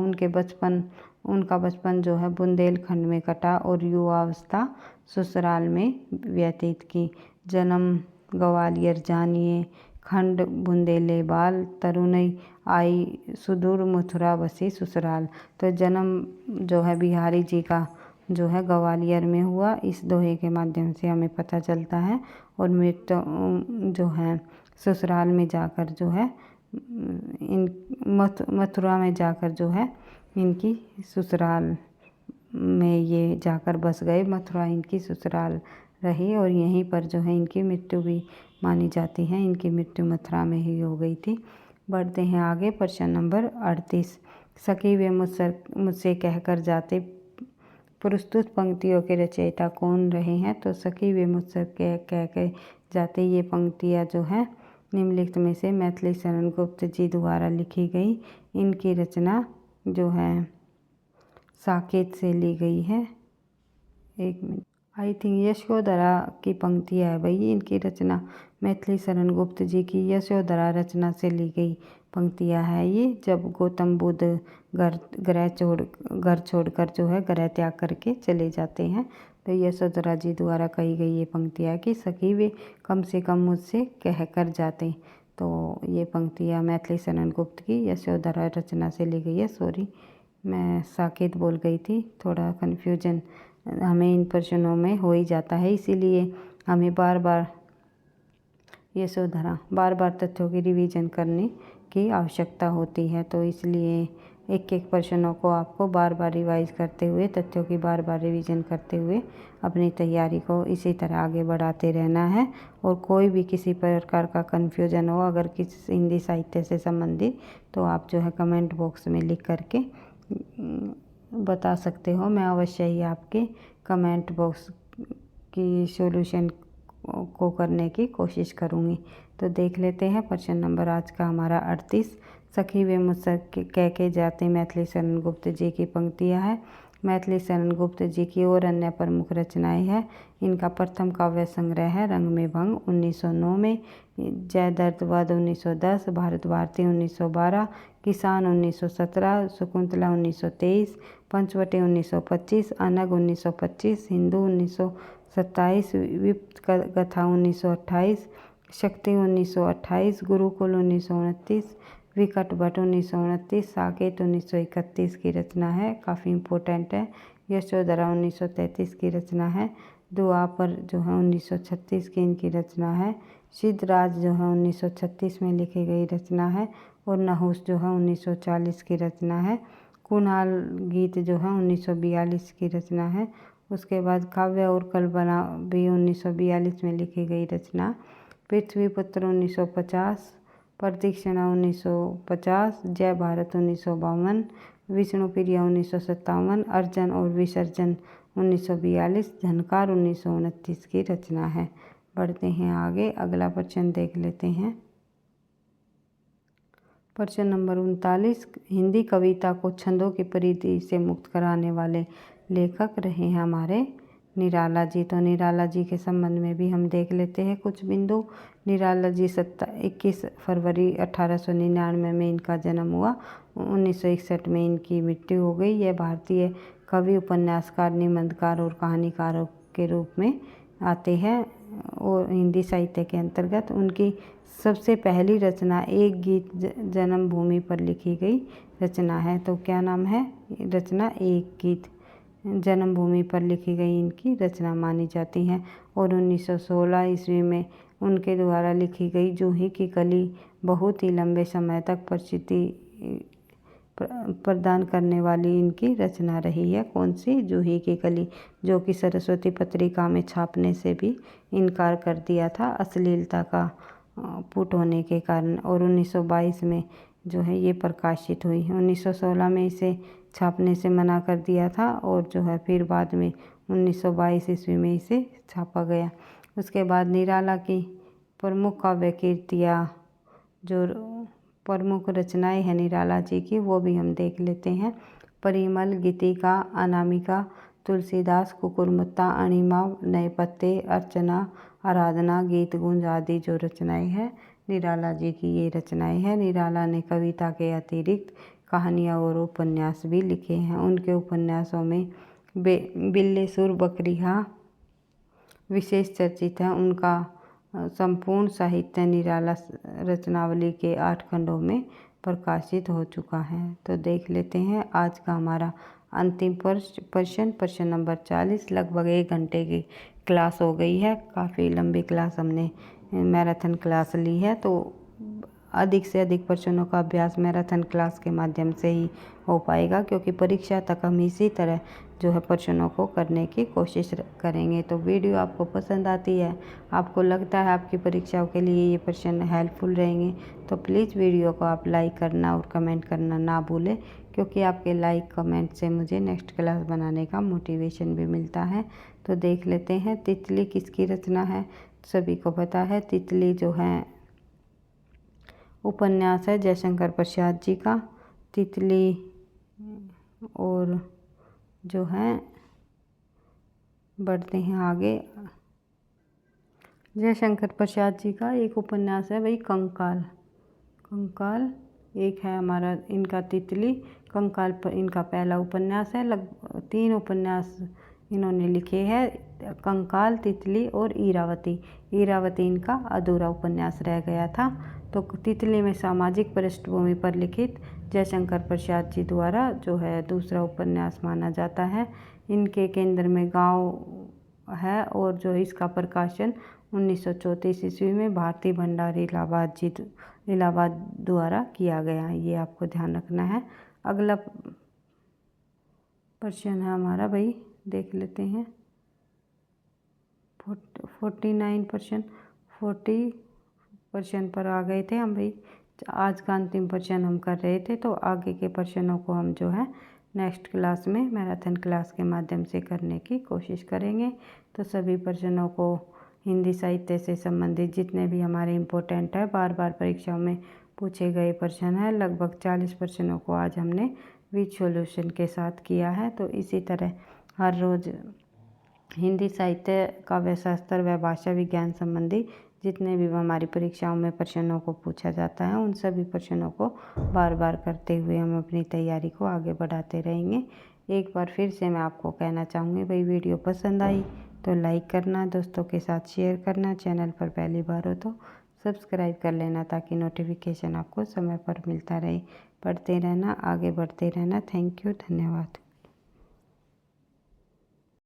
उनका बचपन जो है बुंदेलखंड में कटा और युवावस्था ससुराल में व्यतीत की। जन्म ग्वालियर जानिए, खंड बुंदेले बाल, तरुणई आई सुदूर मथुरा बसी ससुराल। तो जन्म जो है बिहारी जी का जो है ग्वालियर में हुआ, इस दोहे के माध्यम से हमें पता चलता है। और मृत्यु जो है ससुराल में जाकर जो है मथुरा में जाकर जो है इनकी ससुराल में ये जाकर बस गए। मथुरा इनकी ससुराल रही और यहीं पर जो है इनकी मृत्यु भी मानी जाती है। इनकी मृत्यु मथुरा में ही हो गई थी। बढ़ते हैं आगे। प्रश्न नंबर 38। सखी वे मुझसे कहकर जाते प्रस्तुत पंक्तियों के रचयिता कौन रहे हैं। तो सखी वे मुझसे कह के जाते ये पंक्तियाँ जो है निम्नलिखित में से मैथिली शरण गुप्त जी द्वारा लिखी गई। इनकी रचना जो है साकेत से ली गई है। एक मिनट, आई थिंक यशोधरा की पंक्तियाँ है भाई। इनकी रचना मैथिली शरण गुप्त जी की यशोधरा रचना से ली गई पंक्तियाँ है ये। जब गौतम बुद्ध घर छोड़कर जो है गृह त्याग करके चले जाते हैं। तो यशोधरा जी द्वारा कही गई ये पंक्तियाँ कि सखी वे कम से कम मुझसे कह कर जाते। तो ये पंक्तियाँ मैथिली शरण गुप्त की यशोधरा रचना से ली गई है। सॉरी, मैं साकेत बोल गई थी। थोड़ा कन्फ्यूजन हमें इन प्रश्नों में हो ही जाता है, इसीलिए हमें बार बार तथ्यों की रिवीजन करने की आवश्यकता होती है। तो इसलिए एक एक प्रश्नों को आपको बार बार रिवाइज करते हुए, तथ्यों की बार बार रिवीजन करते हुए अपनी तैयारी को इसी तरह आगे बढ़ाते रहना है। और कोई भी किसी प्रकार का कन्फ्यूजन हो अगर किसी हिंदी साहित्य से संबंधित, तो आप जो है कमेंट बॉक्स में लिख करके बता सकते हो। मैं अवश्य ही आपके कमेंट बॉक्स की सॉल्यूशन को करने की कोशिश करूँगी। तो देख लेते हैं प्रश्न नंबर आज का हमारा 38। सखी वे मुझसे कह के जाते मैथिली शरण गुप्त जी की पंक्तियाँ है। मैथिली शरण गुप्त जी की और अन्य प्रमुख रचनाएं हैं। इनका प्रथम काव्य संग्रह है रंग में भंग 1909 में, जय दर्दवाद 1910, भारत भारती 1912, किसान 1917, शकुंतला 1923, पंचवटी 1925, अनग 1925, हिंदू 1927, विप्त कथा 1928, शक्ति 1928, गुरुकुल 1929, विकट भट्ट 1929, साकेत 1931 की रचना है, काफ़ी इम्पोर्टेंट है। यशोधरा 1933 की रचना है। दुआपर जो है 1936 की इनकी रचना है। सिद्धराज जो है 1936 में लिखी गई रचना है। और नहुस जो है 1940 की रचना है। कुणाल गीत जो है 1942 की रचना है। उसके बाद काव्य और कल्पना भी 1942 में लिखी गई रचना। पृथ्वीपुत्र 1950, प्रदक्षिणा 1950, जय भारत 1952, विष्णुप्रिया 1957, अर्जन और विसर्जन 1942, झनकार 1929 की रचना है। बढ़ते हैं आगे। अगला प्रश्न देख लेते हैं। प्रश्न नंबर 39। हिंदी कविता को छंदों की परिधि से मुक्त कराने वाले लेखक रहे हैं हमारे निराला जी। तो निराला जी के संबंध में भी हम देख लेते हैं कुछ बिंदु। निराला जी 21 फरवरी 1899 में इनका जन्म हुआ। 1961 में इनकी मृत्यु हो गई। यह भारतीय कवि, उपन्यासकार, निबंधकार और कहानीकार के रूप में आते हैं और हिंदी साहित्य के अंतर्गत उनकी सबसे पहली रचना एक गीत जन्मभूमि पर लिखी गई रचना है। तो क्या नाम है? रचना एक गीत जन्मभूमि पर लिखी गई इनकी रचना मानी जाती है। और 1916 ईस्वी में उनके द्वारा लिखी गई जूही की कली बहुत ही लंबे समय तक प्रचिति प्रदान करने वाली इनकी रचना रही है। कौन सी? जूही की कली, जो कि सरस्वती पत्रिका में छापने से भी इनकार कर दिया था अश्लीलता का पुट होने के कारण, और 1922 में जो है ये प्रकाशित हुई। 1916 में इसे छापने से मना कर दिया था और जो है फिर बाद में 1922 ईस्वी में इसे छापा गया। उसके बाद निराला की प्रमुख काव्य कृतियाँ, जो प्रमुख रचनाएं हैं निराला जी की, वो भी हम देख लेते हैं। परिमल, गीतिका, अनामिका, तुलसीदास, कुकुरमुत्ता, अणिमा, नए पत्ते, अर्चना, आराधना, गीत गुंज आदि जो रचनाएं हैं निराला जी की ये रचनाएं हैं। निराला ने कविता के अतिरिक्त कहानियाँ और उपन्यास भी लिखे हैं। उनके उपन्यासों में बिल्ले सुर बकरिया विशेष चर्चित है। उनका संपूर्ण साहित्य निराला रचनावली के 8 खंडों में प्रकाशित हो चुका है। तो देख लेते हैं आज का हमारा अंतिम प्रश्न नंबर 40। लगभग 1 घंटे की क्लास हो गई है। काफ़ी लंबी क्लास हमने मैराथन क्लास ली है, तो अधिक से अधिक प्रश्नों का अभ्यास मैराथन क्लास के माध्यम से ही हो पाएगा, क्योंकि परीक्षा तक हम इसी तरह जो है प्रश्नों को करने की कोशिश करेंगे। तो वीडियो आपको पसंद आती है, आपको लगता है आपकी परीक्षाओं के लिए ये प्रश्न हेल्पफुल रहेंगे, तो प्लीज़ वीडियो को आप लाइक करना और कमेंट करना ना भूलें, क्योंकि आपके लाइक कमेंट से मुझे नेक्स्ट क्लास बनाने का मोटिवेशन भी मिलता है। तो देख लेते हैं तितली किसकी रचना है। सभी को पता है तितली जो है उपन्यास है जयशंकर प्रसाद जी का। तितली और जो है बढ़ते हैं आगे। जयशंकर प्रसाद जी का एक उपन्यास है भाई कंकाल। कंकाल एक है हमारा इनका तितली। कंकाल पर इनका पहला उपन्यास है। 3 उपन्यास इन्होंने लिखे हैं, कंकाल, तितली और ईरावती। ईरावती इनका अधूरा उपन्यास रह गया था। तो तितली में सामाजिक पृष्ठभूमि पर लिखित जयशंकर प्रसाद जी द्वारा जो है दूसरा उपन्यास माना जाता है। इनके केंद्र में गांव है और जो इसका प्रकाशन 1934 ईस्वी में भारती भंडारी इलाहाबाद द्वारा किया गया है। ये आपको ध्यान रखना है। अगला प्रश्न है हमारा भाई, देख लेते हैं 40% पर आ गए थे हम भाई। आज का अंतिम प्रश्न हम कर रहे थे, तो आगे के प्रश्नों को हम जो है नेक्स्ट क्लास में मैराथन क्लास के माध्यम से करने की कोशिश करेंगे। तो सभी प्रश्नों को हिंदी साहित्य से संबंधित जितने भी हमारे इम्पोर्टेंट है, बार बार परीक्षाओं में पूछे गए प्रश्न हैं, लगभग 40 प्रश्नों को आज हमने विद सॉल्यूशन के साथ किया है। तो इसी तरह हर रोज़ हिंदी साहित्य, काव्यशास्त्र व भाषा विज्ञान संबंधी जितने भी हमारी परीक्षाओं में प्रश्नों को पूछा जाता है, उन सभी प्रश्नों को बार बार करते हुए हम अपनी तैयारी को आगे बढ़ाते रहेंगे। एक बार फिर से मैं आपको कहना चाहूँगी भाई, वीडियो पसंद आई तो लाइक करना, दोस्तों के साथ शेयर करना, चैनल पर पहली बार हो तो सब्सक्राइब कर लेना, ताकि नोटिफिकेशन आपको समय पर मिलता रहे। पढ़ते रहना, आगे बढ़ते रहना। थैंक यू, धन्यवाद।